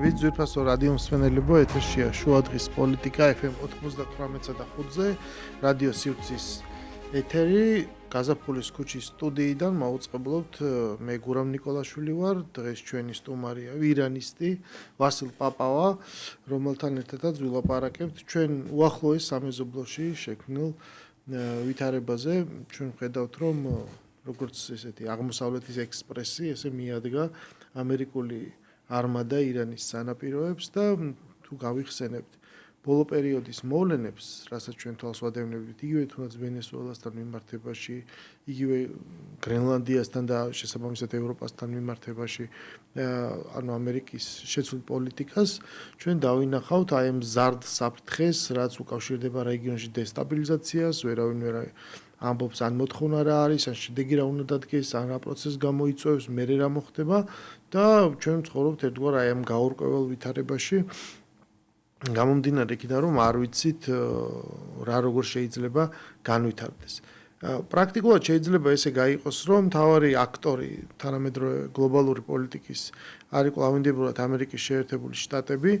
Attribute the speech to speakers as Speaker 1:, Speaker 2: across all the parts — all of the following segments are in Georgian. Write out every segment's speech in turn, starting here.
Speaker 1: მოგესალმებით, ძვირფასო რადიო მსმენელებო, ეთერშია შუადღის პოლიტიკა FM 98.5-ზე, რადიო სივრცის ეთერი, გაზაფხულის ქუჩის სტუდიიდან მოვუწყებლობთ, მე გურამ ნიკოლაშვილი ვარ, დღეს ჩვენი სტუმარია ვირანისტი ვასილ პაპავა, რომელთან ერთადაც ვილაპარაკებთ ჩვენ უახლოეს სამეზობლოში შექმნილ ვითარებაზე, ჩვენ ვხედავთ, რომ როგორც ესეთი აღმოსავლეთის ექსპრესი, ესე მიადგა ამერიკული არმადა ირანის სანაპიროებს და თუ გავიხსენებთ ბოლო პერიოდის მოვლენებს, რასაც ჩვენ თვალს ვადევნებთ, იგივე თუნდაც ვენესუელასთან მიმართებაში, იგივე გრენლანდიასთან და შესაბამისად ევროპასთან მიმართებაში, ანუ ამერიკის შეცვლილ პოლიტიკას, ჩვენ დავინახავთ აი ამ მზარდ საფრთხეს, რაც უკავშირდება რეგიონში დესტაბილიზაციას, ვერავინ ვერ ამბობს ან მოთხოვნა რა არის, ან შედეგი რა უნდა დადგეს, ან რა პროცესს გამოიწვევს, მერე რა მოხდება და ჩვენ ვცხოვრობთ ერთგვარ აი ამ გაურკვეველ ვითარებაში. გამომდინარე იქიდან, რომ არ ვიცით რა როგორ შეიძლება განვითარდეს. პრაქტიკულად შეიძლება ესე გაიყოს, რომ მთავარი აქტორი თანამედროვე გლობალური პოლიტიკის არის კვლავინდებურად ამერიკის შეერთებული შტატები,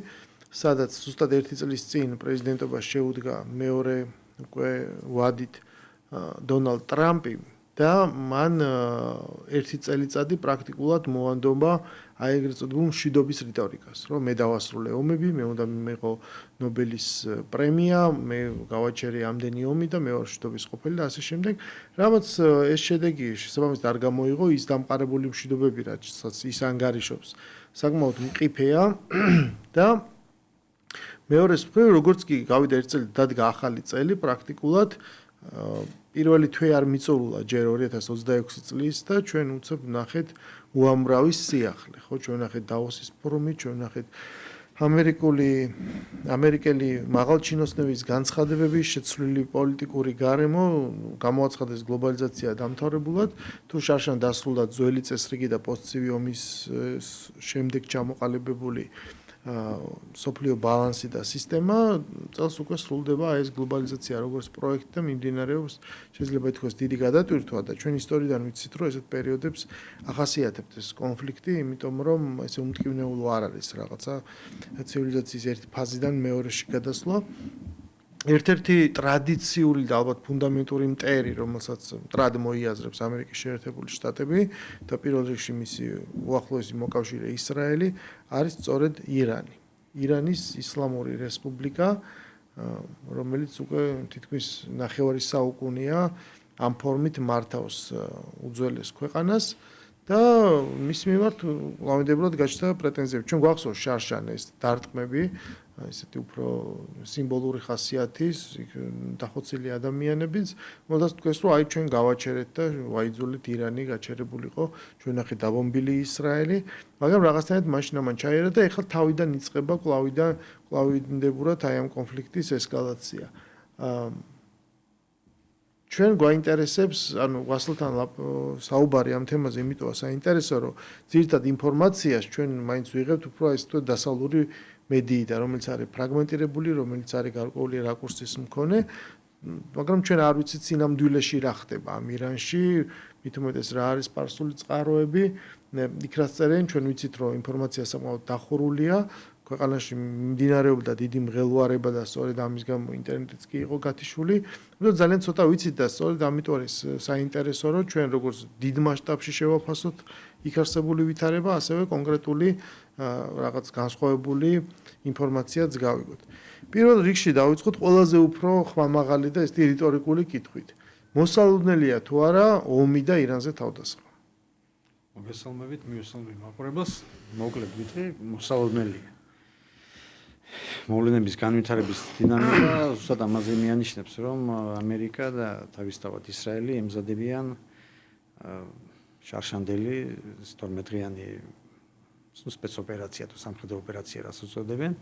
Speaker 1: სადაც ზუსტად 1 წლის წინ პრეზიდენტობას შეუდგა მეორე უკვე ვადით დონალდ ტრამპი და მან 1 წელიწადი პრაქტიკულად მოანდომა აი ეგრეთ წოდებულ მშვიდობის რიტორიკას, რომ მე დავასრულე ომები, მე უნდა მიყო ნობელის პრემია, მე გავაჩერე ამდენი ომი და მე ვარ მშვიდობის ყოფილი და ასე შემდეგ, რამაც ეს შედეგი შესაბამისად არ გამოიღო, ის დამყარებული მშვიდობები, რასაც ის ანგარიშობს, საკმაოდ მყიფეა და მეორეს მხრივ, როგორც კი გავიდა 1 წელი დადგა ახალი წელი, პრაქტიკულად პირველი თვე არ მიწურულა ჯერ 2026 წლის და ჩვენ უცებ ვნახეთ უამრავი სიახლე, ხო, ჩვენ ვნახეთ დავოსის ფორუმი, ჩვენ ვნახეთ ამერიკელი მაღალჩინოსნების განცხადებები, შეცვლილი პოლიტიკური გარემო, გამოაცხადეს გლობალიზაცია დამთავრებულად, თუ შარშან დასრულდა ძველი წესრიგი და პოსტცივი ომის შემდეგ ჩამოყალიბებული სოფლიო ბალანსი და სისტემა, წელს უკვე სრულდება ეს გლობალიზაცია როგორც პროექტი და მიმდინარეობს, შეიძლება ითქვას დიდი გადატვირთვა და ჩვენ ისტორიიდან ვიცით, რომ ესეთ პერიოდებს ახასიათებთ ეს კონფლიქტი, იმიტომ რომ ესე უმტკივნეულო არ არის რაღაცა ცივილიზაციის ერთი ფაზიდან მეორეში გადასვლა. ერთ-ერთი ტრადიციული და ალბათ ფუნდამენტური მტერი, რომელსაც მტრად მოიაზრებს ამერიკის შეერთებული შტატები და პირველ რიგში მისი უახლოესი მოკავშირე ისრაელი, არის სწორედ ირანი. ირანის ისლამური რესპუბლიკა, რომელიც უკვე თითქმის ნახევარი საუკუნეა ამ ფორმით მართავს უძველეს ქვეყანას და მის მიმართ კვლავინდებურად გაჩნდა პრეტენზიები. ჩვენ გვახსოვს შარშან ეს დარტყმები, ესეთი უფრო სიმბოლური ხასიათის, დახოცილი ადამიანებიც, რომელთაც თქვეს, რომ აი ჩვენ გავაჩერეთ და ვაიძულეთ ირანი გაჩერებულიყო, ჩვენ ნახეთ დაბომბილი ისრაელი, მაგრამ რაღაცნაირად მაშინ ამან ჩაიერა და ეხლა თავიდან იწყება კვლავინდებურად აი ამ კონფლიქტის ესკალაცია. ჩვენ გვაინტერესებს, ანუ ვასილთან საუბარი ამ თემაზე, იმიტომ საინტერესო, რომ ძირითად ინფორმაციას ჩვენ მაინც ვიღებთ უფრო ეს თქო დასავლური მედიიდან, რომელიც არის ფრაგმენტირებული, რომელიც არის გარკვეული რაკურსის მქონე, მაგრამ ჩვენ არ ვიცით სინამდვილეში რა ხდება ამ ირანში, მით უმეტეს რა არის სპარსული წყაროები, იქ რაც წერენ, ჩვენ ვიცით, რომ ინფორმაცია საკმაოდ დახურულია, ქვეყანაში მიმდინარეობდა დიდი მღელვარება და სწორედ ამის გამო ინტერნეტიც კი იყო გათიშული, მაგრამ ძალიან ცოტა ვიცით და სწორედ ამიტომ არის საინტერესო, რომ ჩვენ როგორც დიდ მასშტაბში შევაფასოთ იქ არსებული ვითარება, ასევე კონკრეტული რაღაც განსხვავებული ინფორმაციაც გავიგოთ. პირველ რიგში დავიწყოთ ყველაზე უფრო ხმამაღალი და ესეთი რიტორიკული კითხვით. მოსალოდნელია თუ არა ომი და ირანზე თავდასხმა?
Speaker 2: მოგესალმებით, მივესალმებ მაყურებელს, მოკლედ ვიტყვი, მოსალოდნელია. მოვლენების განვითარების დინამიკა ზუსტად ამაზე მიანიშნებს, რომ ამერიკა და თავისთავად ისრაელი ემზადებიან შარშანდელი 12 დღიანი სპეცოპერაცია თუ სამხედრო ოპერაცია რაც უწოდებენ,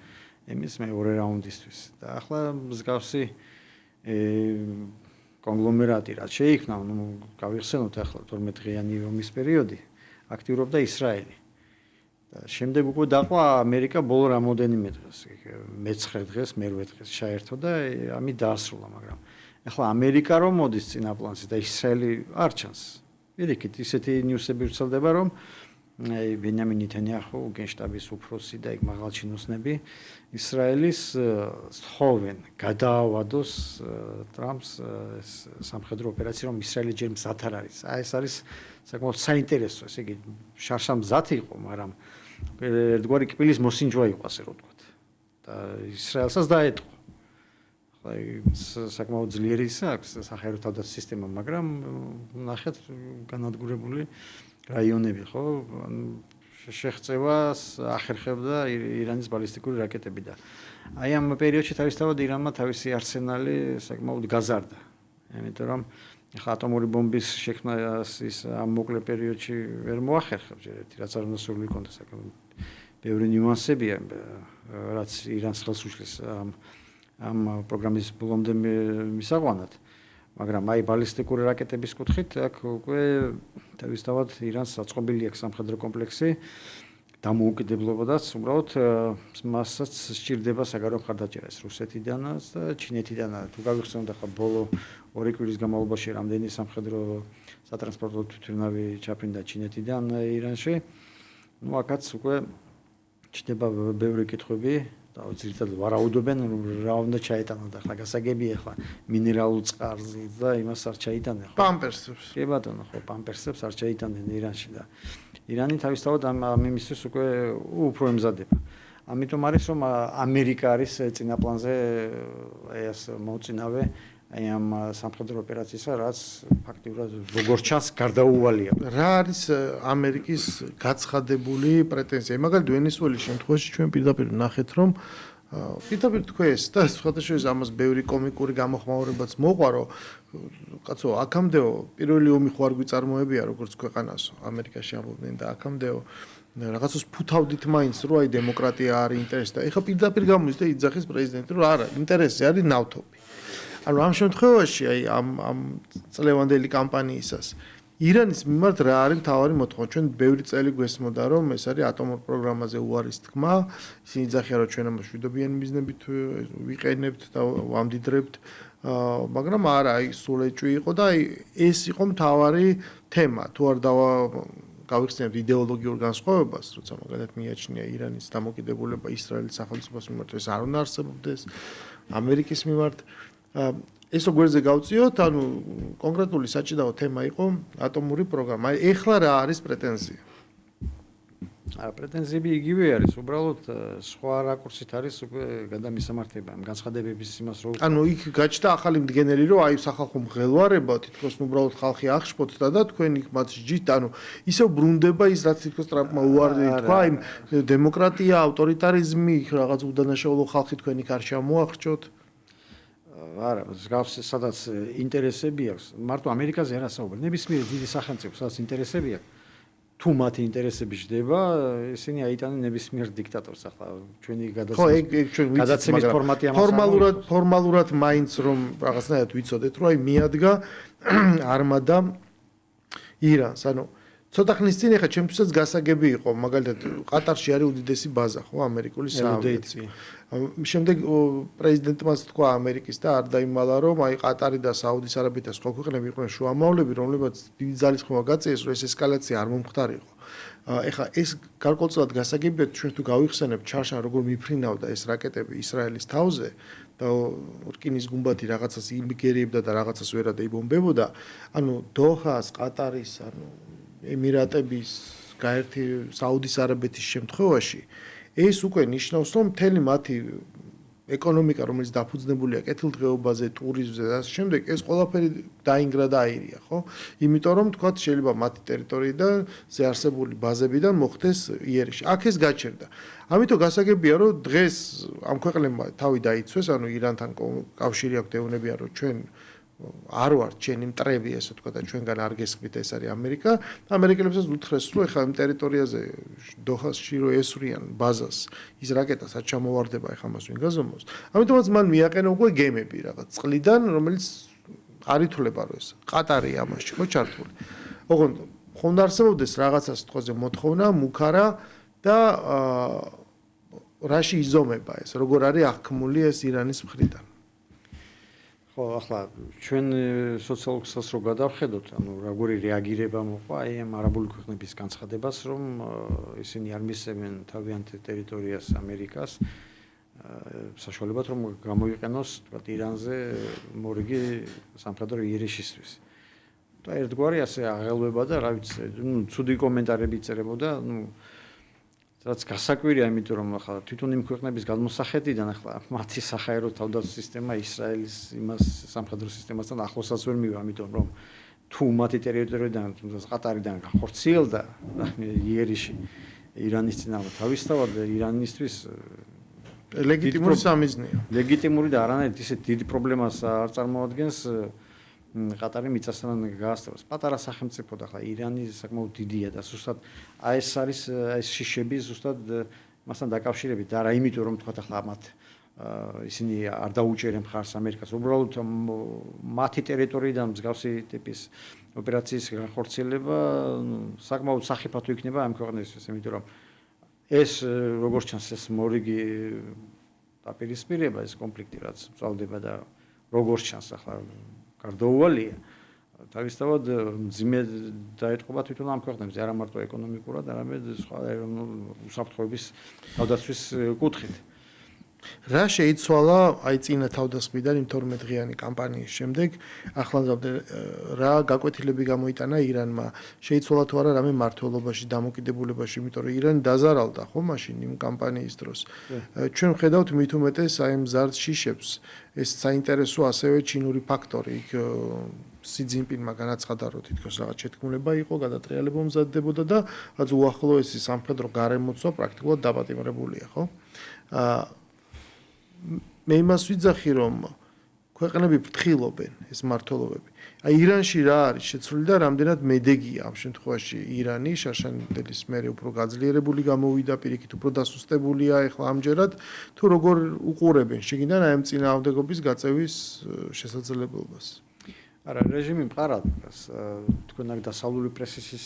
Speaker 2: იმის მეორე რაუნდისთვის. და ახლა მსგავსი კონგლომერატი რაც შეიქმნა, გავიხსენოთ ახლა 12 დღიანი ომის პერიოდი, აქტიურობდა ისრაელი. შემდეგ უკვე დაყვა ამერიკა ბოლო რამოდენიმე დღეს, მე-9 დღეს, მე-8 დღეს ჩაერთო და ამით დაასრულა, მაგრამ ახლა ამერიკა რომ მოდის წინა პლანზე და ისრაელი არ ჩანს. პირიქით, ისეთი ნიუსები ვრცელდება, რომ ბენიამინ ნეთანიაჰუ, გენშტაბის უფროსი და იქ მაღალჩინოსნები ისრაელის სთხოვენ გადაავადოს ტრამპს სამხედრო ოპერაცია, რომ ისრაელი ჯერ მზად არ არის. ეს არის საკმაოდ საინტერესო, ესე იგი შარშა მზად იყო, მაგრამ ერთგვარი კბილის მოსინჯვა იყო, ასე რომ ვთქვათ. და ისრაელსაც დაეტყო. საკმაოდ ძლიერი აქვს სახელმწიფო თავდაცვის სისტემა, მაგრამ ნახეთ განადგურებული რაიონები, ხო? შეღწევას ახერხებდა ირანის ბალისტიკური რაკეტები და აი ამ პერიოდში თავისთავად ირანმა თავისი არსენალი საკმაოდ გაზარდა. იმიტომ რომ ახლა ატომური ბომბის შექმნას ის ამ მოკლე პერიოდში ვერ მოახერხებს, რაც არ უნდა სრული კონდეს, ბევრი ნიუანსებია, რაც ირანს ხელს უშლის ამ პროგრამის ბოლომდე მისაყვანად. მაგრამ აი ბალისტიკური რაკეტების კუთხით აქ უკვე თავისთავად ირანს საწყობილი აქვს სამხედრო კომპლექსი დამოუკიდებლობადაც უბრალოდ მასაც სჭირდება საგარეო მხარდაჭერა რუსეთიდანაც და ჩინეთიდანაც. თუ გავიხსენოთ ახლა ბოლო 2 კვირის განმავლობაში რამდენი სამხედრო სატრანსპორტო თვითმფრინავი ჩაფრინდა ჩინეთიდან ირანში. ნუ აქაც უკვე ჩნდება ბევრი კითხვები. და ძირითადად ვარაუდობენ რა უნდა ჩაეტანოთ ახლა გასაგებია ახლა მინერალურ წყარს და იმას არ ჩაიტანენ ხო
Speaker 1: პამპერსებს.
Speaker 2: კი ბატონო ხო პამპერსებს არ ჩაიტანენ ირანში და ირანი თავისთავად ამ იმისთვის უკვე უფრო ემზადება. ამიტომ არის რომ ამერიკა არის წინაპლანზე აი ეს მოწინავე აი ამ სამხედრო ოპერაციისა, რაც ფაქტიურად როგორც ჩანს გარდაუვალია.
Speaker 1: რა არის ამერიკის გაცხადებული პრეტენზია? მაგალითად ვენესუელის შემთხვევაში ჩვენ პირდაპირ ნახეთ, რომ პირდაპირ თქვეს და სხვადასხვა ამას ბევრი კომიკური გამოხმაურებაც მოყვა, რომ კაცო, აქამდეო პირველი ომი ხო არ გვიწარმოებია როგორც ქვეყანას ამერიკაში ამბობდნენ და აქამდეო რაღაცას ფუთავდით მაინც, რომ აი დემოკრატია არის ინტერესი და ეხლა პირდაპირ გამოდის და იძახის პრეზიდენტი, რომ არა, ინტერესი არის ნავთობი. ანუ ამ შემთხვევაში აი ამ წლევანდელი კამპანიისას ირანის მიმართ რა არის მთავარი მოთხოვნა? ჩვენ ბევრი წელი გვესმოდა, რომ ეს არის ატომურ პროგრამაზე უარის თქმა, ისინი იძახიან, რომ ჩვენ ამას მშვიდობიანი მიზნებით ვიყენებთ და ვამდიდრებთ, მაგრამ არა, აი სულ ეჭვი იყო და აი ეს იყო მთავარი თემა. თუ არ გავიხსენებთ იდეოლოგიურ განსხვავებას, როცა მაგალითად მიაჩნია ირანის დამოკიდებულება ისრაელის სახელმწიფოს მიმართ, ეს არ უნდა არსებობდეს ამერიკის მიმართ. ეს როგორზე გავწიოთ, ანუ კონკრეტული საჭიდაო თემა იყო ატომური პროგრამა. აი ეხლა რა არის პრეტენზია?
Speaker 2: არა, პრეტენზიები იგივე არის, უბრალოდ სხვა რაკურსით არის უკვე გადამისამართება ამ განცხადებების იმას რო
Speaker 1: ანუ იქ გაჩნდა ახალი მდგენელი, რომ აი სახალხო მღელვარება თითქოს უბრალოდ ხალხი აღშფოთდა და თქვენ იქ მათ სჯით, ანუ ისევ ბრუნდება ის რაც თითქოს ტრამპმა უარი თქვა, იმ დემოკრატია, ავტორიტარიზმი, იქ რაღაც უდანაშაულო ხალხი თქვენ იქ არ ჩამოახრჩოთ.
Speaker 2: არა, სადაც ინტერესები აქვს, მარტო ამერიკაზე არა საუბარი. ნებისმიერ დიდი სახელმწიფოს სადაც ინტერესები აქვს, თუ მათი ინტერესები ჯდება, ისინი აიტანენ ნებისმიერ დიქტატორს ახლა ჩვენი გადაცემის ფორმატი ამას
Speaker 1: ფორმალურად მაინც რომ რაღაცნაირად ვიცოდეთ, რომ აი მიადგა არმადა ირანს, ანუ ცოტა ხნის წინ ახლა ჩემთვისაც გასაგები იყო, მაგალითად ყატარში არის უდიდესი ბაზა, ხო, ამერიკული საამბიციო. შემდეგ პრეზიდენტმაც თქვა ამერიკის და არ დაიმალა, რომ აი ყატარი და საუდის არაბეთი და სხვა ქვეყნები იყვნენ შუამავლები, რომლებიც დიდი ძალისხმევა გაწიეს, რომ ეს ესკალაცია არ მომხდარიყო. ეხლა ეს გარკვეულწილად გასაგებია, ჩვენ თუ გავიხსენებთ ჩარშა როგორ მიფრინავდა ეს რაკეტები ისრაელის თავზე და რკინის გუმბათი რაღაცას იმიგერიებდა და რაღაცას ვერად იბომბებოდა, ანუ დოჰას, ყატარის, ანუ ემირატების, გაერთი საუდის არაბეთის შემთხვევაში ეს უკვე ნიშნავს, რომ მთელი მათი ეკონომიკა, რომელიც დაფუძნებულია კეთილდღეობაზე, ტურიზმზე და ასე შემდეგ, ეს ყველაფერი დაინგრა და აირია, ხო? იმიტომ რომ თქვათ შეიძლება მათი ტერიტორიიდან ზეარსებული ბაზებიდან მოხდეს იერიში. აქ ეს გაჩერდა. ამიტომ გასაგებია, რომ დღეს ამ ქვეყნებმა თავი დაიცვეს, ანუ ირანთან კავშირი აქვს, ეუბნებიან, რომ ჩვენ არ ვართ ჩვენი მტრები, ესე ვთქვა და ჩვენგან არ გესხმით, ეს არის ამერიკა. ამერიკელებსაც უთხრეს, რომ ეხლა ამ ტერიტორიაზე დოჰასში რო ესვრიან ბაზას, ის რაკეტას არ ჩამოვარდება, ეხლა მას ვინ გაზომავს. ამიტომაც მან მიაყენა უკვე გემები რაღაც წყლიდან, რომელიც არ ითვლება, რომ ეს ყატარია ამაში ხო ჩართული. ოღონდ ხონდა არსებობდეს რაღაცას თქოზე მოთხოვნა, მუქარა და რაში იზომება ეს, როგორ არის აღქმული ეს ირანის მხრიდან.
Speaker 2: ხო, ახლა ჩვენ სოციოლოგიას რო გადავხედოთ, ანუ როგორი რეაგირება მოყვა აი ამ არაბული ქვეყნების განცხადებას, რომ ისინი არ მისცემენ თავიანთ ტერიტორიას ამერიკას, საშუალებად რომ გამოიყენოს, თქვათ, ირანზე მორიგი სამხედრო იერიშისთვის. და ერთგვარი ასე აღელვება და რა ვიცი, ცუდი კომენტარები წერებოდა, რაც გასაკვირია, იმიტომ რომ ახლა თვითონ იმ ქვეყნების გადმოსახედიდან ახლა მათი საჰაერო თავდაცვის სისტემა ისრაელის იმას სამხედრო სისტემასთან ახლოსაც ვერ მივა, ამიტომ რომ თუ მათი ტერიტორიიდან, თუნდაც ყატარიდან გახორციელდა იერიში ირანის წინააღმდეგ, თავისთავად ირანისთვის
Speaker 1: ლეგიტიმური სამიზნეა.
Speaker 2: ლეგიტიმური და არანაირად ისეთ დიდ პრობლემას არ წარმოადგენს ყატარი მიწასთან გაასწრებს. პატარა სახელმწიფო და ახლა ირანი საკმაოდ დიდია და ზუსტად ეს არის ეს შიშები ზუსტად მასთან დაკავშირებით და არა იმიტომ რომ თქვა ახლა მათ ისინი არ დაუჭერენ მხარს ამერიკას. უბრალოდ მათი ტერიტორიიდან მსგავსი ტიპის ოპერაციის განხორციელება საკმაოდ სახიფათო იქნება ამ ქვეყნებისთვის, იმიტომ რომ ეს როგორც ჩანს ეს მორიგი დაპირისპირება ეს კონფლიქტი რაც წავდება და როგორც ჩანს ახლა გარდაუვალია თავისთავად მძიმე დაეთყობა თვითონ ამ ქვეყნებზე არა მარტო ეკონომიკურად, არამედ სხვა უსაფრთხოების თავდაცვის კუთხით.
Speaker 1: რა შეიცვალა აი წინა თავდასხმიდან იმ 12 დღიანი კამპანიის შემდეგ ახლანდამდე რა გაკვეთილები გამოიტანა ირანმა შეიცვალა თუ არა რამე მართლობაში დამოკიდებულებაში იმიტომ რომ ირანი დაზარალდა ხო მაშინ იმ კამპანიის დროს ჩვენ ვხედავთ მით უმეტეს აი ამ ზარდ შიშებს ეს საინტერესო ასევე ჩინური ფაქტორი იქ სი ძინპინმა განაცხადა რომ თითქოს რაღაც შეთქმულება იყო გადატრიალება მომზადდებოდა და რაც უახლოესი სამხედრო გარემოცვა პრაქტიკულად დაპატიმრებულია ხო მე იმას ვიძახი რომ ქვეყნები ფრთხილობენ ეს მართლობები. აი ირანში რა არის შეცვლილი და რამდენად მედეგია ამ შემთხვევაში ირანი შაშანიძელის მერე უფრო გაძლიერებული გამოვიდა პირიქით უფრო დასუსტებულია ეხლა ამჯერად თუ როგორ უყურებენ შეგინდან აი ამ წინააღმდეგობის გაწევის შესაძლებლობას.
Speaker 2: არა რეჟიმი მყარად თქვენ აქ დასავლური პრესის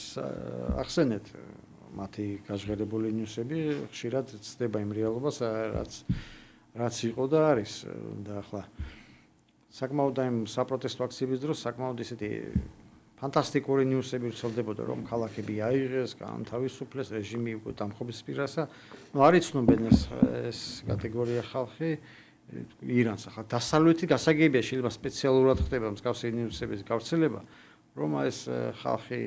Speaker 2: ახსენეთ მათი გაჟღერებული ნიუსები ხშირად ცდება იმ რეალობას რაც იყო და არის და ახლა საკმაოდ ამ საპროტესტო აქციების დროს საკმაოდ ისეთი ფანტასტიკური ნიუსები ვრცელდებოდა რომ ქალაქები აიღეს, განთავისუფლეს, რეჟიმი უკვე დამხობის პირასა. ნუ არ იცნობენ ეს კატეგორია ხალხი ირანს ახლა დასავლეთი გასაგებია შეიძლება სპეციალურად ხდება მსგავსი ნიუსების გავრცელება რომ ეს ხალხი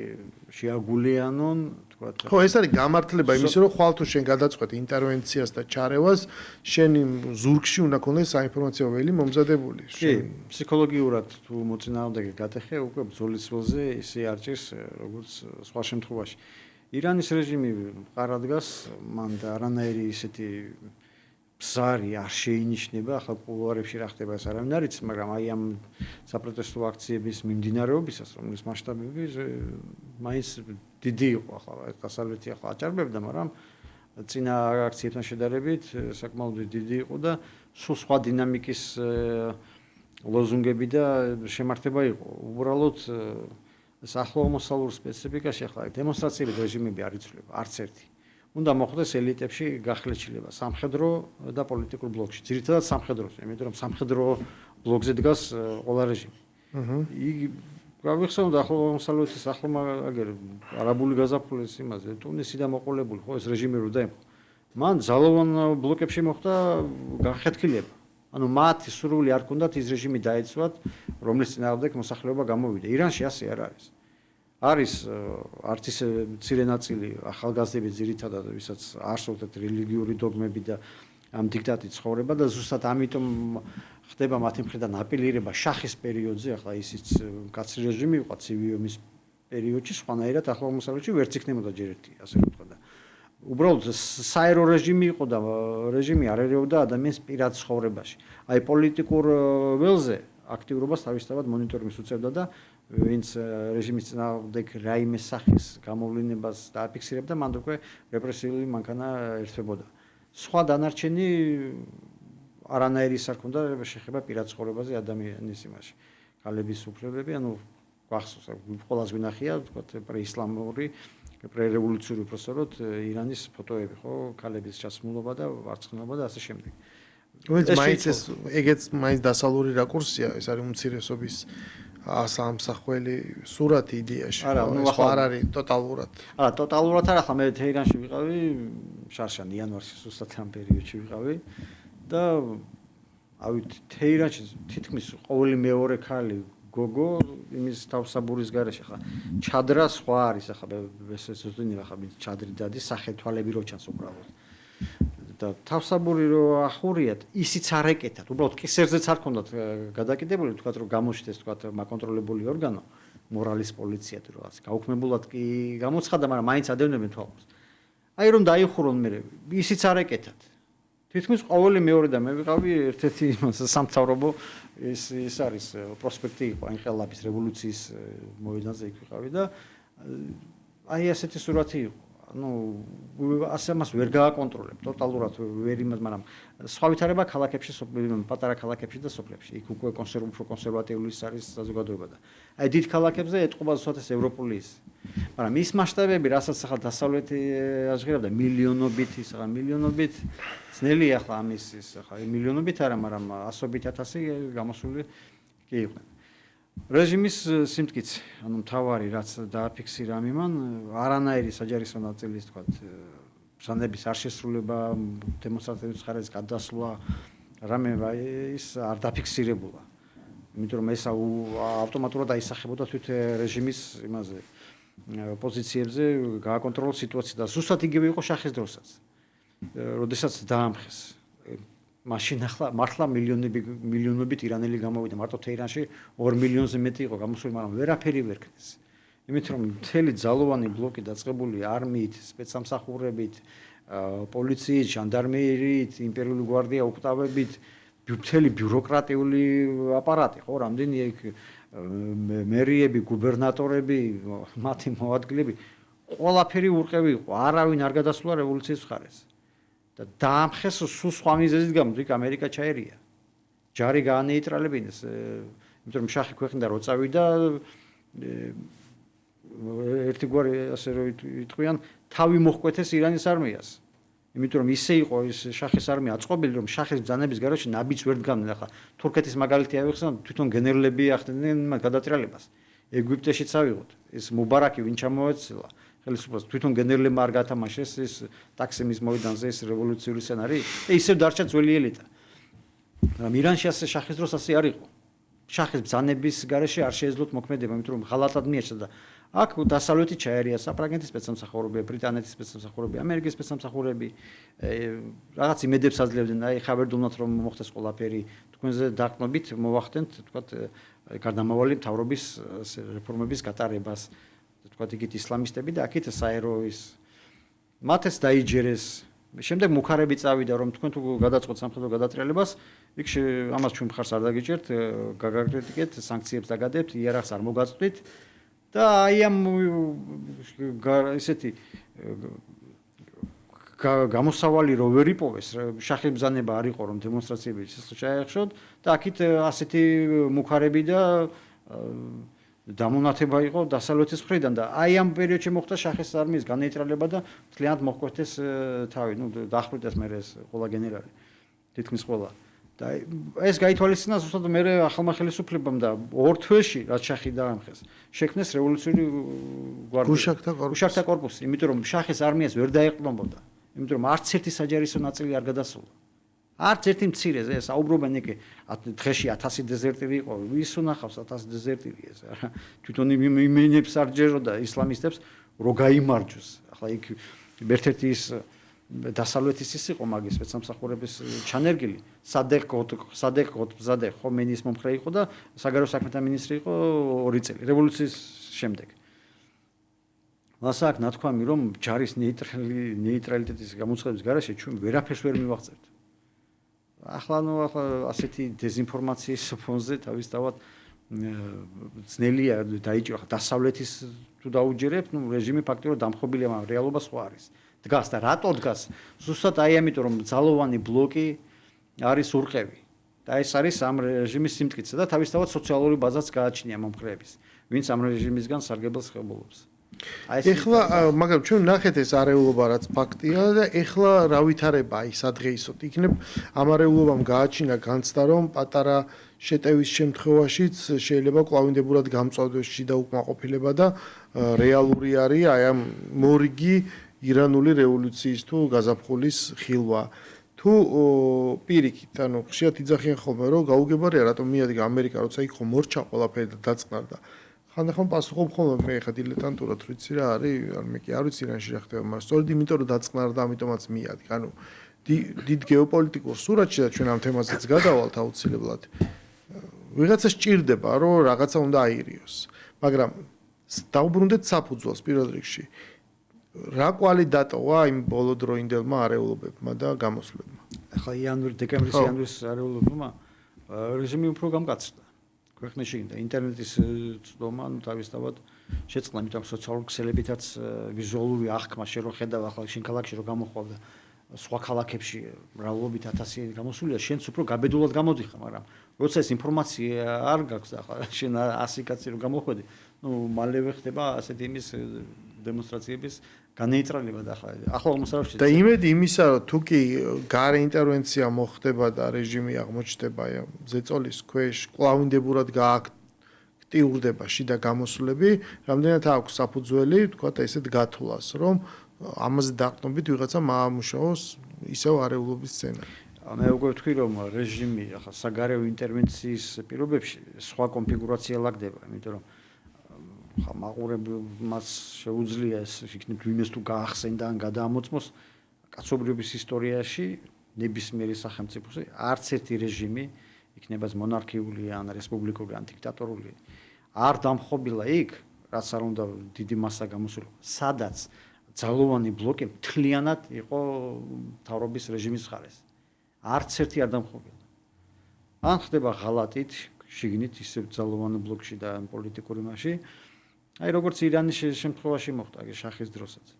Speaker 2: შეაგულიანონ თქვათ
Speaker 1: ხო ეს არის გამართლება იმის რომ ხვალ თუ შენ გადაწყვეტ ინტერვენციას და ჩარევას შენ იმ ზურგში უნდა ქონდეს საინფორმაციო ველი მომზადებული
Speaker 2: კი ფსიქოლოგიურად თუ მოწინააღმდეგე გატეხე უკვე ბრძოლის ველზე ისე არ ჭირს როგორც სხვა შემთხვევაში ირანის რეჟიმი მყარად დგას მან და არანაირი ისეთი ბზარი არ შეინიშნება ახლა კულუარებში რა ხდება ეს არავინ არ იცის მაგრამ აი ამ საპროტესტო აქციების მიმდინარეობისას რომლის მასშტაბები მაინც დიდი იყო ახლა დასავლეთი ახლა აჭარბებდა მაგრამ წინა აქციებთან შედარებით საკმაოდ დიდი იყო და სულ სხვა დინამიკის ლოზუნგები და შემართება იყო უბრალოდ ეს ახლომოსალურ სპეციფიკაში ახლა დემონსტრაციები რეჟიმები არ იცვლება არც ერთი უნდა მოხდეს ელიტებში გახლეჩილება სამხედრო და პოლიტიკურ ბლოკში. ძირითადად სამხედროზე, იმიტომ რომ სამხედრო ბლოკზე დგას ყველა რეჟიმი. იგი გავიხსენოთ ახლომოსალოეთის ახლომაგერ არაბული გაზაფხულის იმაზე, ტუნისი და მოყოლებული, ხო ეს რეჟიმი რო დაემხო. მან ძალოვან ბლოკებში მოხდა განხეთქილება. ანუ მათი სურვილი არ ჰქონდათ ის რეჟიმი დაეცვათ, რომლის წინააღმდეგ მოსახლეობა გამოვიდა. ირანში ასე არ არის. არის არც ისე მცირე ნაწილი ახალგაზრდები ძირითადად ვისაც არსებობთ რელიგიური დოგმები და ამ დიქტატით ცხოვრება და ზუსტად ამიტომ ხდება მათი მხრიდან აპელირება შახის პერიოდზე ახლა ისიც კაცრი რეჟიმი იყო ცივი ომის პერიოდში სხვანაირად ახლომოსავლეთში ვერც იქნებოდა ჯერ ერთი ასე ვთქვა და უბრალოდ საერო რეჟიმი იყო და რეჟიმი არ ერეოდა ადამიანის პირად ცხოვრებაში აი პოლიტიკურ ველზე აქტიურობას თავისთავად მონიტორინგს უწევდა და ვინც რეჟიმის წინააღმდეგ რაიმე სახის გამოვლენებას დააფიქსირებდა, მან უკვე რეპრესიული მანქანა ერთვებოდა. სხვა დანარჩენი არანაირი ის არ ქონდა შეხება პირად ცხოვრებაზე ადამიანის იმაში. ქალების უფლებები, ანუ გახსოვს, ყველას გვინახია, თქვათ, პრეისლამური, პრერევოლუციური უпроსოროდ ირანის ფოტოები, ხო, ქალების ჩაცმულობა და ვარცხნილობა და ასე შემდეგ.
Speaker 1: ეგეც მაინც დასალური რაკურსია, ეს არის უმცირესობის ასამსახველი სურათი იდეაში.
Speaker 2: არა,
Speaker 1: ეს არ არის ტოტალურად.
Speaker 2: არა, ტოტალურად არა, ხა მე თეირანში ვიყავი, შარშან იანვარში ზუსტად ამ პერიოდში ვიყავი და ავით თეირანში თითქმის ყოველი მეორე ქალი გოგო იმის თავსაბურის გარეშე ხა ჩადრა სხვა არის ახლა ეს ზუსტინი ახლა ჩადრი დადის სახე თვალები რო ჩანს უბრალოდ და თავსაბური რო ახურიათ ისიც არ ეკეთათ უბრალოდ კისერზეც არ ქონდათ გადაკიდებული თქვა რომ გამოჩნდეს თქვა მაკონტროლებული ორგანო მორალის პოლიცია თუ რაღაც გაუქმებულად კი გამოცხადა მაგრამ მაინც ადევნებენ თვალს აი რომ დაიხურონ მე ისიც არ ეკეთათ თითქმის ყოველი მეორე და მე ვიყავი ერთ-ერთი სამთავრობო ის არის პროსპექტი იყო ანხელაფის რევოლუციის მოედანზე იქ ვიყავი და აი ასეთი სურათი იყო ну ასე მას ვერ გააკონტროლებ ტოტალურად ვერ იმას მაგრამ სხვა ვითარება ქალაქებში პატარა ქალაქებში და სოფლებში იქ უკვე კონსერვატიული არის საზოგადოება და აი დიდ ქალაქებზე ეთყობა ზუსტად ევროპული ის მაგრამ ის მასშტაბები რასაც ახლა დასავლეთი აზღირებდა მილიონობით ის ახლა მილიონობით ძნელია ახლა ამის ის ახლა მილიონობით არა მაგრამ ასობით ათასი გამოსული კი იყვნენ რეჟიმის სიმტკიცე ანუ მთავარი რაც დააფიქსირა მან არანაირი საჯაρισო ნაწილის თქვა ბრძანების არ შესრულება დემონსტრაციების ხარეს გადასვლა რამე ის არ დაფიქსირებულა იმიტომ რომ ეს ავტომატურად აისახებოდა თვით რეჟიმის იმაზე პოზიციებზე გააკონტროლოს სიტუაცია და ზუსტად იგივე იყო შახის დროსაც როდესაც დაამხეს მაშინ ახლა მართლა მილიონობით ირანელი გამოვიდა მარტო თეირანში 2 მილიონზე მეტი იყო გამოსული მაგრამ ვერაფერი ვერ ქნეს იმით რომ მთელი ძალოვანი ბლოკი დაწყებული არმიით სპეცსამსახურებით პოლიციით ჟანდარმერიით იმპერიული გვარდია უკტავებით მთელი ბიუროკრატიული აპარატი ხო რამდენი იქ მერიები გუბერნატორები მათი მოადგილეები ყველაფერი ურყევი იყო არავინ არ გადასულა რევოლუციის მხარეს და დაამხეს სულ სხვა მიზეზით გამო იქ ამერიკა ჩაერია ჯარი გაანეიტრალებინეს იმიტომ რომ შახი ქვეყნიდან რო წავიდა ერთგვარი ასე რომ იტყვიან თავი მოჰკვეთეს ირანის არმიას იმიტომ რომ ისე იყო ის შახის არმია აწყობილი რომ შახის ბრძანების გარეშე ნაბიჯს ვერ დგამდნენ ახლა თურქეთის მაგალითი ავიხსნა თვითონ გენერლები ახდენენ გადატრიალებას ეგვიპტეშიც ავიღოთ ეს მუბარაკი ვინ ჩამოეცელა ხელისუფლებას თვითონ გენერლებმა არ გათამაშეს ეს ტაქსიმის მოედანზე ეს რევოლუციური სცენარი და ისევ დარჩა ძველი ელიტა მაგრამ ირანში ასე შახის დროს ასე არ იყო შახის ბრძანების გარეშე არ შეეძლოთ მოქმედება იმიტომ რომ ღალატად მიეჩნდა და აქ დასავლეთი ჩაერია საფრანგეთის სპეცსამსახურები, ბრიტანეთის სპეცსამსახურები, ამერიკის სპეცსამსახურები რაღაც იმედებს აძლევდნენ, აი ხაბერდუნათ რომ მოხდეს ყველაფერი თქვენზე დაყნობით მოვახდენთ, თქვათ გარდამავალი მთავრობის რეფორმების გატარებას, თქვათ იქით ისლამისტები და აქეთ საეროის მათეს დაიჯერეს. შემდეგ მუხარები წავიდა რომ თქვენ თუ გადაწყოთ სამხედრო გადატრიალებას, იქ ამას ჩვენ მხარს არ დაგიჭერთ, გაგაკრიტიკეთ, სანქციებს დაგადებთ, იარაღს არ მოგაწვდით. და აი ამ ესეთი გამოსავალი რო ვერ იპოვეს შახის ბრძანება არ იყო რომ დემონსტრაციები შეეხშოთ და აქეთ ასეთი მუხარები და დამონათება იყო დასავლეთის მხრიდან და აი ამ პერიოდში მოხდა შახის არმიის განეიტრალება და მთლიანად მოჰკვეთეს თავი ნუ დაახვრიტეს მე ეს ყველა გენერალი თითქმის ყველა და ეს გაითვალისწინა ზუსტად მე ახალმა ხელისუფლებამ და ორ თვეში რაც შახი დაამხეს შექმნეს რევოლუციური გვარდია გუშაქთა კორპუსი იმიტომ რომ შახის არმიას ვერ დაეყრდნობოდა იმიტომ რომ არც ერთი საჯარისო ნაწილი არ გადასულა არც ერთი მცირე ეს აუბრობენ იქ დღეში 1000 დეზერტირი იყო ვის უნახავს 1000 დეზერტირი ეს არა თვითონ იმენებს არ ჯეროდა ისლამისტებს რო გაიმარჯოს ახლა იქ ერთ-ერთი ის დასავლეთის ის იყო მაგის სპეცსამსახურების ჩანერგილი სადეყ გოტბზადე ხომენის მომხრე იყო და საგარეო საქმეთა მინისტრი იყო 2 წელი რევოლუციის შემდეგ. ლასაკ ნათქვამი რომ ჯარის ნეიტრალიტეტის გამოცხადების გარეშე ჩვენ ვერაფერს ვერ მივაღწევთ. ახლა ასეთი დეზინფორმაციის ფონზე თავისთავად ძნელია დაიჭირა დასავლეთის თუ დაუჯერებთ, რეჟიმი ფაქტობრივად დამხობილია, მაგრამ რეალობა სხვა არის. დგას და რატო დგას? ზუსტად აი ამიტომ რომ ძალოვანი ბლოკი არის ურყევი. და ეს არის ამ რეჟიმის სიმტკიცე და თავისთავად სოციალური ბაზაც გააჩნია მომხრეების, ვინც ამ რეჟიმისგან სარგებელს ხებულობს.
Speaker 1: ეხლა მაგრამ ჩვენ ნახეთ ეს არეულობა რაც ფაქტია და ეხლა რა ვითარება აი სადღეისოდ იქნებ ამ არეულობამ გააჩინა განცდა რომ პატარა შეტევის შემთხვევაშიც შეიძლება კლავინდებურად გამწვავდეს შიდა უკმაყოფილება და რეალური არის აი ამ მორიგი ირანული რევოლუციის თუ გაზაფხულის ხილვა თუ პირიქით ანუ ხშირად იძახიან ხოლმე რომ გაუგებარია რატომ მიადგა ამერიკა როცა იქ ხომ მორჩა ყველაფერი და დაწყნარდა ხანდახან პასუხობ ხოლმე მე ხა დილეტანტურად ვიცი რა არის ან მე კი არ ვიცი რაში რა ხდება მაგრამ სწორედ იმიტომ რომ დაწყნარდა ამიტომაც მიადგა ანუ დიდ გეოპოლიტიკურ სურათში და ჩვენ ამ თემაზეც გადავალთ აუცილებლად ვიღაცა სჭირდება რომ რაღაცა უნდა აირიოს მაგრამ დაუბრუნდეთ საფუძველს პირველ რიგში რა კვალი დატოვა იმ ბოლოდროინდელმა არეულობებმა და გამოსვლებმა
Speaker 2: ახლა დეკემბრის იანვრის არეულობებმა რეჟიმი უფრო გამკაცრდა ქვეყნებში და ინტერნეტის ცდომა ნუ თავისთავად შეწყდა იმიტომ სოციალური ქსელებითაც ვიზუალური აღქმა შერო ხედავ ახლა შენ ქალაქში რო გამოხვალ და სხვა ქალაქებში მრავლობით ათასი გამოსულია შენც უფრო გაბედულად გამოდიხარ მაგრამ როცა ეს ინფორმაცია არ გაქვს ახლა შენ 100 კაცი რო გამოხვედი ნუ მალევე ხდება ასეთი იმის დემონსტრაციების განეიტრალება და ახლა მოსარავში
Speaker 1: და იმედი იმისა რომ თუ კი გარე ინტერვენცია მოხდება და რეჟიმი აღმოჩნდება ზეწოლის ქვეშ კლავინდებურად გააქტიურდება შიდა გამოსვლები რამდენად აქვს საფუძველი თქვა და ესეთ გათვლას რომ ამაზე დაყრდნობით ვიღაცა მაამუშაოს ისევ არეულობის სცენარი
Speaker 2: მე უკვე ვთქვი რომ რეჟიმი ახლა საგარეო ინტერვენციის პირობებში სხვა კონფიგურაცია ლაგდება იმიტომ რომ ხა მაყურებელს შეუძლია ეს იქნებ ვინმეს თუ გაახსენდა ან გადაამოწმოს კაცობრიობის ისტორიაში ნებისმიერი სახელმწიფოზე არც ერთი რეჟიმი იქნება მონარქიული ან რესპუბლიკური ან დიქტატორული არ დამხობილა იქ რაც არ უნდა დიდი მასა გამოსულიყო სადაც ძალოვანი ბლოკი მთლიანად იყო მთავრობის რეჟიმის მხარეს არც ერთი არ დამხობილა ან ხდება ღალატით შიგნით ისე ძალოვანი ბლოკში და პოლიტიკური მასში აი როგორც ირანის შემთხვევაში მოხდა შახის დროსაც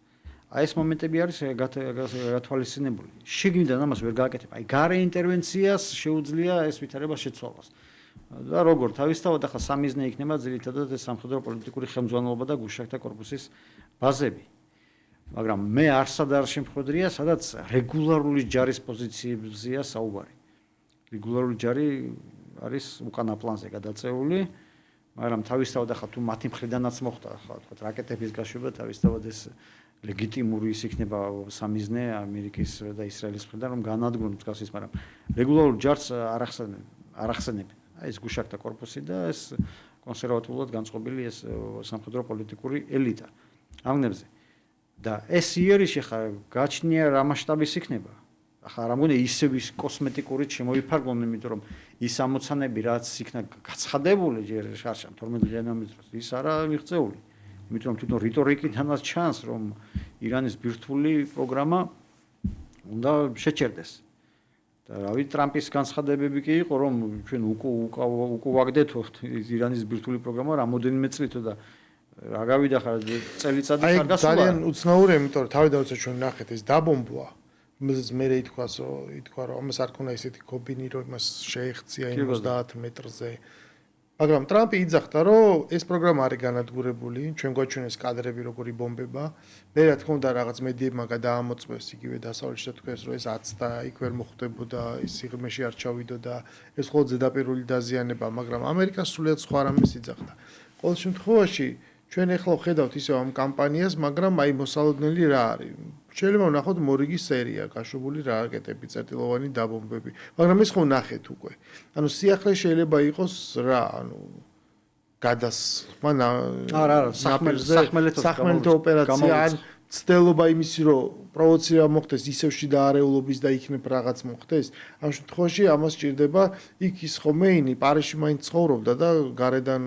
Speaker 2: აი ეს მომენტები არის გათვალისწინებული შიგნიდან ამას ვერ გააკეთებ აი გარე ინტერვენციას შეუძლია ეს ვითარება შეცვალოს და როგორ თავისთავად ახლა სამიზნე იქნება ძირითადად ეს სამხედრო პოლიტიკური ხელმძღვანელობა და გუშაქთა კორპუსის ბაზები მაგრამ მე არსად არ შემთხვევია სადაც რეგულარული ჯარის პოზიციებზეა საუბარი რეგულარული ჯარი არის უკანა პლანზე გადაწეული მაგრამ თავისთავად ახლა თუ მათი მხრიდანაც მოხდა ახლა თქვა რაკეტების გაშვება თავისთავად ეს ლეგიტიმური ის იქნება სამიზნე ამერიკის და ისრაელის მხრიდან რომ განადგურონ მსგავს ის მაგრამ რეგულარულ ჯარს არ ახსენებენ აი ეს გუშაქთა კორპუსი და ეს კონსერვატიულად განწყობილი ეს სამხედრო პოლიტიკური ელიტა ამნებზე და ეს იერიში ხა გაჩნია რა მასშტაბის იქნება ახლა რა მგონია ისევ ის კოსმეტიკურით შემოიფარგლონ იმიტომ რომ ის ამოცანები რაც იქნა გაცხადებული ჯერ შარშან 12-იანვრის დროს ის არა მიღწეული იმიტომ რომ თვითონ რიტორიკიდანაც ჩანს რომ ირანის ბირთვული პროგრამა უნდა შეჩერდეს და რავი ტრამპის განცხადებები კი იყო რომ ჩვენ უკუვაგდეთ ირანის ბირთვული პროგრამა რამოდენიმე წლით და რა გავიდა ხარ წელიწადი არ გასულა
Speaker 1: ძალიან უცნაურია იმიტომ რომ თავიდან როცა ჩვენ ნახეთ ეს დაბომბვა რომელზეც მე ითქვა რომ ამას არ ქონა ისეთი კობინი რომ იმას შეეხცია 50 მეტრზე მაგრამ ტრამპი იძახდა რომ ეს პროგრამა არის განადგურებული ჩვენ გვაჩვენეს კადრები როგორი ბომბება მე რა თქმა უნდა რაღაც მედიებმა გადაამოწმეს იგივე დასავლეთში და თქვენს რომ ეს აცდა იქ ვერ მოხდებოდა ის სიღრმეში არ ჩავიდოდა ეს მხოლოდ ზედაპირული დაზიანება მაგრამ ამერიკა სრულიად სხვა რამეს იძახდა ყოველ შემთხვევაში ჩვენ ახლა ვხედავთ ისევ ამ კამპანიას მაგრამ აი მოსალოდნელი რა არის შეიძლება ვნახოთ მორიგი სერია გაშვებული რაკეტები წერტილოვანი დაბომბები მაგრამ ეს ხო ნახეთ უკვე ანუ სიახლე შეიძლება იყოს რა ანუ გადასხმა
Speaker 2: არა
Speaker 1: სახმელეთო ოპერაცია ან ცდელობა იმისი რომ პროვოცირება მოხდეს ისევ შიდა არეულობის და იქნებ რაღაც მოხდეს ამ შემთხვევაში ამას სჭირდება იქ ის ხომეინი პარიზში მაინც ცხოვრობდა და გარედან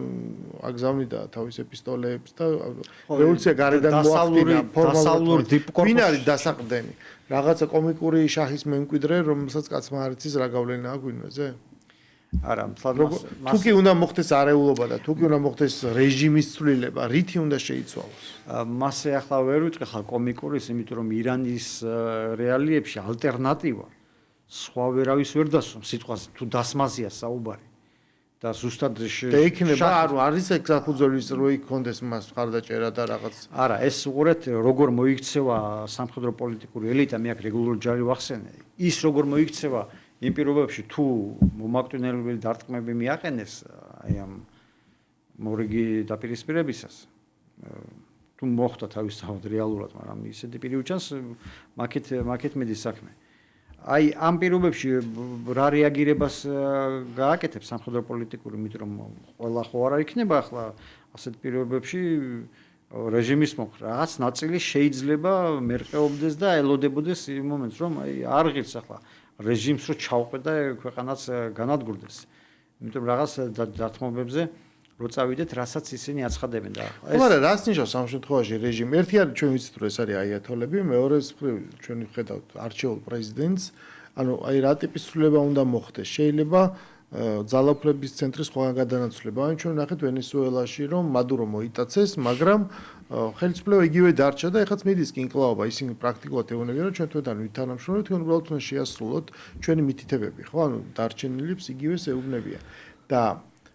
Speaker 1: აგზავნიდა თავის ეპისტოლეებს და რევოლუცია გარედან მოახდინა ფორმალურად ვინ არის დასაყრდენი რაღაცა კომიკური შაჰის მემკვიდრე რომელსაც კაცმა არ იცის რა გავლენა აქვს ვინმეზე
Speaker 2: არა
Speaker 1: თუ კი უნდა მოხდეს არეულობა და თუ კი უნდა მოხდეს რეჟიმის ცვლილება რითი უნდა შეიცვალოს
Speaker 2: მასე ახლა ვერ ვიტყვი ხა კომიკურის იმიტომ რომ ირანის რეალიებში ალტერნატივა სხვა ვერავის ვერ დასვამს სიტყვაზე თუ დასმაზია საუბარი და ზუსტად
Speaker 1: და იქნება არის ეგზაფუძოლის რო იქონდეს მას მხარდაჭერა და რაღაც
Speaker 2: არა ეს უყურეთ როგორ მოიქცევა სამხედრო პოლიტიკური ელიტა მე აქ რეგულარული ჯარი ვახსენე ის როგორ მოიქცევა იმ პირობებში თუ მომაკვდინებელი დარტყმები მიაყენეს აი ამ მორიგი დაპირისპირებისას თუ მოხდა თავისთავად რეალურად მაგრამ ისეთი პირი უჩანს მაკეთ მედის საქმე აი ამ პირობებში რა რეაგირებას გააკეთებს სამხედრო პოლიტიკური იმიტომ რომ ყველა ხო არ იქნება ახლა ასეთ პირობებში რეჟიმის მომხრე რაღაც ნაწილი შეიძლება მერყეობდეს და ელოდებოდეს იმ მომენტს რომ აი არ ღირს ახლა რეჟიმს რო ჩაუყვე და ქვეყანას განადგურდეს იმიტომ რაღაც დათმობებზე რო წავიდეთ რასაც ისინი აცხადებენ და
Speaker 1: მაგრამ რას ნიშნავს ამ შემთხვევაში რეჟიმი ერთი არის ჩვენ ვიცით რომ ეს არის აიათოლები მეორე ჩვენ ვხედავთ არჩეულ პრეზიდენტს ანუ აი რა ტიპის ცვლილება უნდა მოხდეს შეიძლება ძალაუფლების ცენტრის სხვაგან გადანაცვლება ან ჩვენ ნახეთ ვენესუელაში რომ მადურო მოიტაცეს მაგრამ ხელისუფლება იგივე დარჩა და ეხაც მიდის კი ინკლაობა ისინი პრაქტიკულად ეუბნებიან რომ ჩვენ თვითონ ვითანამშრომლობთ თქვენ უბრალოდ უნდა შეასრულოთ ჩვენი მითითებები ხო ანუ დარჩენილებს იგივეს ეუბნებიან და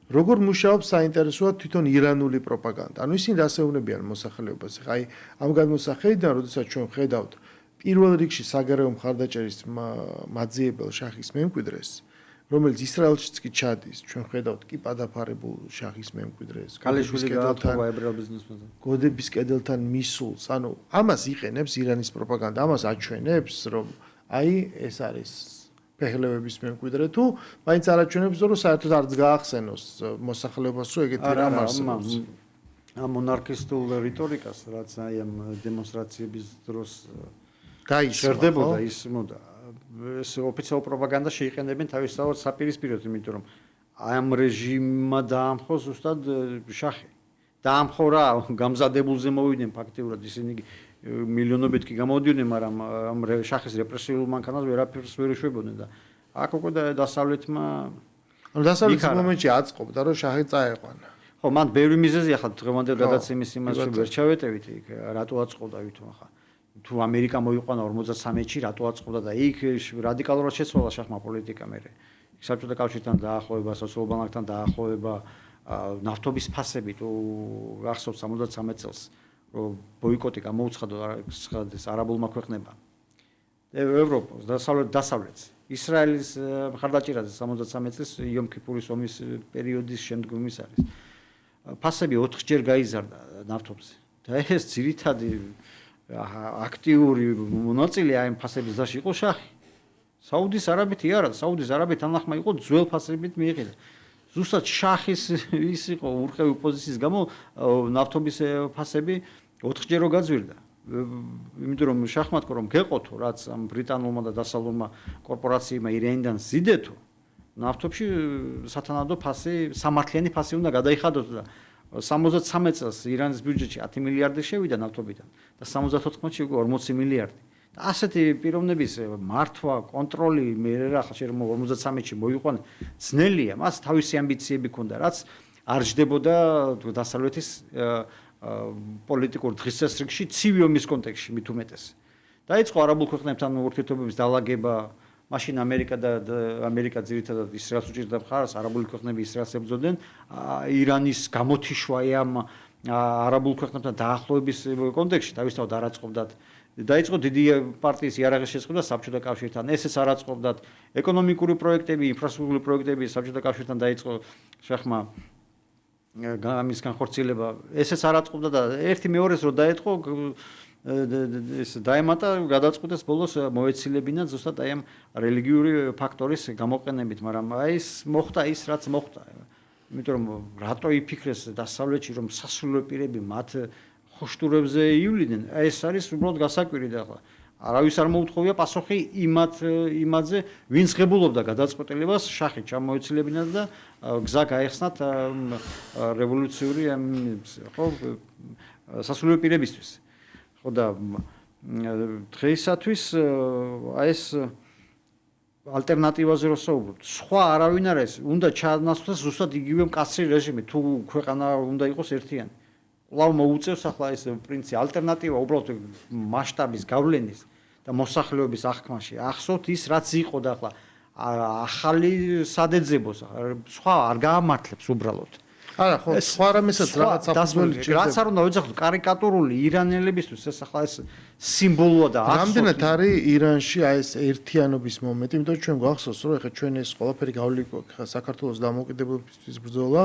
Speaker 1: როგორ მუშაობს საინტერესოა თვითონ ირანული პროპაგანდა. ანუ ისინი რას ეუბნებიან მოსახლეობას. ხა აი ამ განმოსახედიდან, როდესაც ჩვენ ხედავთ პირველ რიგში საგარეო მხარდაჭერის მაძიებელ შახის მემკვიდრეს, რომელიც ისრაელშიც კი ჩადის, ჩვენ ხედავთ კი პადაფარებულ შახის მემკვიდრეს,
Speaker 2: კალეშვილი გაათხოვა ებრაელ ბიზნესმენზე.
Speaker 1: გოდების კედელთან მისულს, ანუ ამას იყენებს ირანის პროპაგანდა, ამას აჩვენებს, რომ აი ეს არის ფეხლებების მემკვიდრე თუ მაინც არაჩვენებს რომ საერთოდ არც გაახსენოს მოსახლეობას რომ ეგეთი რამ არსებობს
Speaker 2: ამ მონარქისტულ რიტორიკას რაც აი ამ დემონსტრაციების დროს
Speaker 1: გაიზრდებოდა
Speaker 2: ისმოდა ეს ოფიციალურ პროპაგანდა შეიყენებენ თავისთავად საპირისპიროდ იმიტომ რომ ამ რეჟიმმა დაამხო ზუსტად შახი დაამხო რა გამზადებულზე მოვიდნენ ფაქტიურად ისინი მილიონობით კი გამოდიოდნენ, მაგრამ ამ შახის რეპრესიულ მანქანას ვერაფერს ვერ ეშვებოდნენ და აქ უკვე დასავლეთმა
Speaker 1: ანუ დასავლეთის მომენტში აწყობდა რომ შახი წაეყვანა.
Speaker 2: ხო, მან ბევრი მიზეზი ახლა დღევანდელ გადაცემის იმას რომ ვერ ჩავეტევით იქ რატო აწყობდა ვითომ ახლა თუ ამერიკა მოიყვანა 53-ში რატო აწყობდა და იქ რადიკალურად შეცვალა შახმა პოლიტიკა მერე. საბჭოთა კავშირთან დაახლოება, სოციალურ ბანკთან დაახლოება, ნავთობის ფასები თუ გახსოვთ 73 წელს რომ ბოიკოტი გამოუცხადა ეს არაბულმა ქვეყნებამ. ევროპას, დასავლეთს, ისრაელის მხარდაჭერაზე 73 წლის იომ ქიპურის ომის პერიოდის შემდგომ ის არის. ფასები 4-ჯერ გაიზარდა ნავთობზე. და ეს ძირითადი აქტიური მონაწილე აი ფასების დაში იყო შახი. საუდის არაბეთი არა, საუდის არაბეთი თანახმა იყო ძველ ფასებით მიიღება. ზუსტად შახის ის იყო ურყევი პოზიციის გამო ნავთობის ფასები 4-ჯერ გაძვირდა. იმიტომ რომ შახმა თქვა რომ გეყოთო რაც ამ ბრიტანულმა და დასავლურმა კორპორაციებმა ირანიდან ზიდეთო ნავთობში სათანადო ფასი სამართლიანი ფასი უნდა გადაიხადოს და 73 წელს ირანის ბიუჯეტში 10 მილიარდი შევიდა ნავთობიდან და 74-ში უკვე 40 მილიარდი. და ასეთი პიროვნების მართვა, კონტროლი მე რა ხა შეიძლება 53-ში მოიყვანე ძნელია, მას თავისი ამბიციები ჰქონდა, რაც არ ჯდებოდა დასავლეთის პოლიტიკურ დღესასრიგში ცივი ომის კონტექსტში მით უმეტეს. დაიწყო არაბულ ქვეყნებთან ურთიერთობების დალაგება, მაშინ ამერიკა ძირითადად ისრაელს უჭირდა მხარს, არაბული ქვეყნები ისრაელს ებრძოდნენ, ირანის გამოთიშვა ამ არაბულ ქვეყნებთან დაახლოების კონტექსტში თავისთავად არ აწყობდათ დაიწყო დიდი პარტიის იარაღის შეწყდა საბჭოთა კავშირთან. ესეც არ აწყობდათ ეკონომიკური პროექტები, ინფრასტრუქტურული პროექტები საბჭოთა კავშირთან დაიწყო შახმა ამის განხორციელება. ესეც არ აწყობდა და ერთი მეორეს რო დაიწყო ეს დაემატა გადაწყვეტეს ბოლოს მოეცილებინა ზუსტად აი ამ რელიგიური ფაქტორის გამოყენებით, მაგრამ აი ეს მოხდა ის რაც მოხდა. იმიტომ რომ რატო იფიქრეს დასავლეთში რომ სასულიერო პირები მათ ხოშტურებზე იuliდნენ, ეს არის უბრალოდ გასაკვირი და ახლა არავის არ მოუთხოვია პასუხი იმაზე, ვინც ღებულობდა გადაწყვეტილებას, შახი ჩამოეცილებინა და გზა გაეხსნათ რევოლუციური ხო სასულიერო პირებისთვის. ხო და დღეისათვის აი ეს ალტერნატივაზე რო საუბრობთ, სხვა არავინ არ არის, უნდა ჩაანაცვლოს ზუსტად იგივე მკაცრი რეჟიმი, თუ ქვეყანა უნდა იყოს ერთიანი. კვლავ მოუწევს ახლა ეს პრინციპი ალტერნატივა უბრალოდ მასშტაბის გავლენის და მოსახლეობის აღქმაში. ახსოვთ ის რაც იყო და ახლა ახალი სადეძებოს სხვა არ გაამართლებს უბრალოდ.
Speaker 1: არა, ხო, სხვა რამესაც რაღაც საფუძველი ჭირდება.
Speaker 2: რაც არ უნდა ვეძახოთ, კარიკატურული ირანელებისთვის ეს ახლა ეს სიმბოლოა და
Speaker 1: რამდენად არის ირანში აი ეს ერთიანობის მომენტი, იმიტომ რომ ჩვენ გვახსოვს, რომ ეხლა ჩვენ ეს ყველაფერი გავლიკო საქართველოს დამოუკიდებლობისთვის ბრძოლა,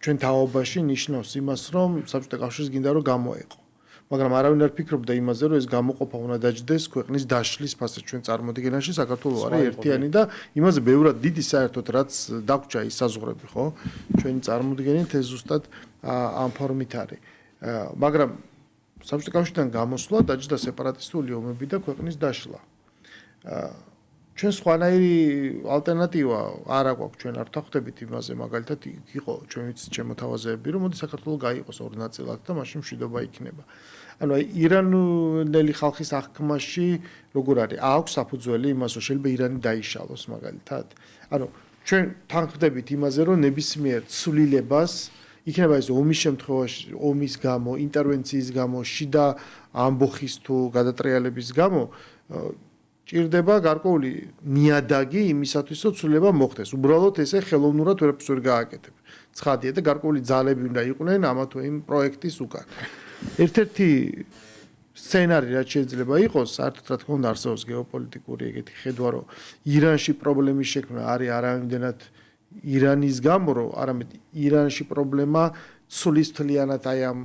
Speaker 1: ჩვენ თაობაში ნიშნავს იმას, რომ საბჭოთა კავშირს გინდა რომ გამოეყო. მაგრამ არავინ არ ფიქრობდა იმაზე, რომ ეს გამოყოფა უნდა დაждდეს ქვეყნის დაშლის ფასად. ჩვენ წარმოდგენაში საქართველოს არის ერთიანი და იმაზე ბევრად დიდი საერთოდ რაც დაგვრჩა ის საზღვრები, ხო? ჩვენი წარმოდგენით ეს ზუსტად ამ ფორმით არის. მაგრამ საბჭოთა კავშირიდან გამოსვლა დაждდა სეპარატისტული ომები და ქვეყნის დაშლა. ჩვენ სხვანაირი ალტერნატივა არ აქვს, ჩვენ არ ვთანხმდებით იმაზე, მაგალითად იყო ჩვენ ვიცით შემოთავაზებები, რომ მოდი საქართველოს გაიყოს ორ ნაწილად და მაშინ მშვიდობა იქნება. ანუ აი ირანული ხალხის აღქმაში როგორ არის? აქვს საფუძველი იმას, რომ შეიძლება ირანი დაიშალოს მაგალითად. ანუ ჩვენ თანხმდებით იმაზე, რომ ნებისმიერ ცვლილებას იქნება ეს ომის შემთხვევაში, ომის გამო, ინტერვენციის გამო, შიდა ამბოხის თუ გადატრიალების გამო ჭირდება გარკვეული ნიადაგი იმისათვის, რომ ცვლილება მოხდეს. უბრალოდ ესე ხელოვნურად ვერაფერს ვერ გააკეთებ. ცხადია და გარკვეული ძალები უნდა იყვნენ ამა თუ იმ პროექტის უკან. ერთ-ერთი სცენარი რაც შეიძლება იყოს, საერთოდ რა თქმა უნდა არსებობს გეოპოლიტიკური ეგეთი ხედვა, რომ ირანში პრობლემის შექმნა არის არავინდენად ირანის გამო, რომ არამედ ირანში პრობლემა ცulis თლიანად აი ამ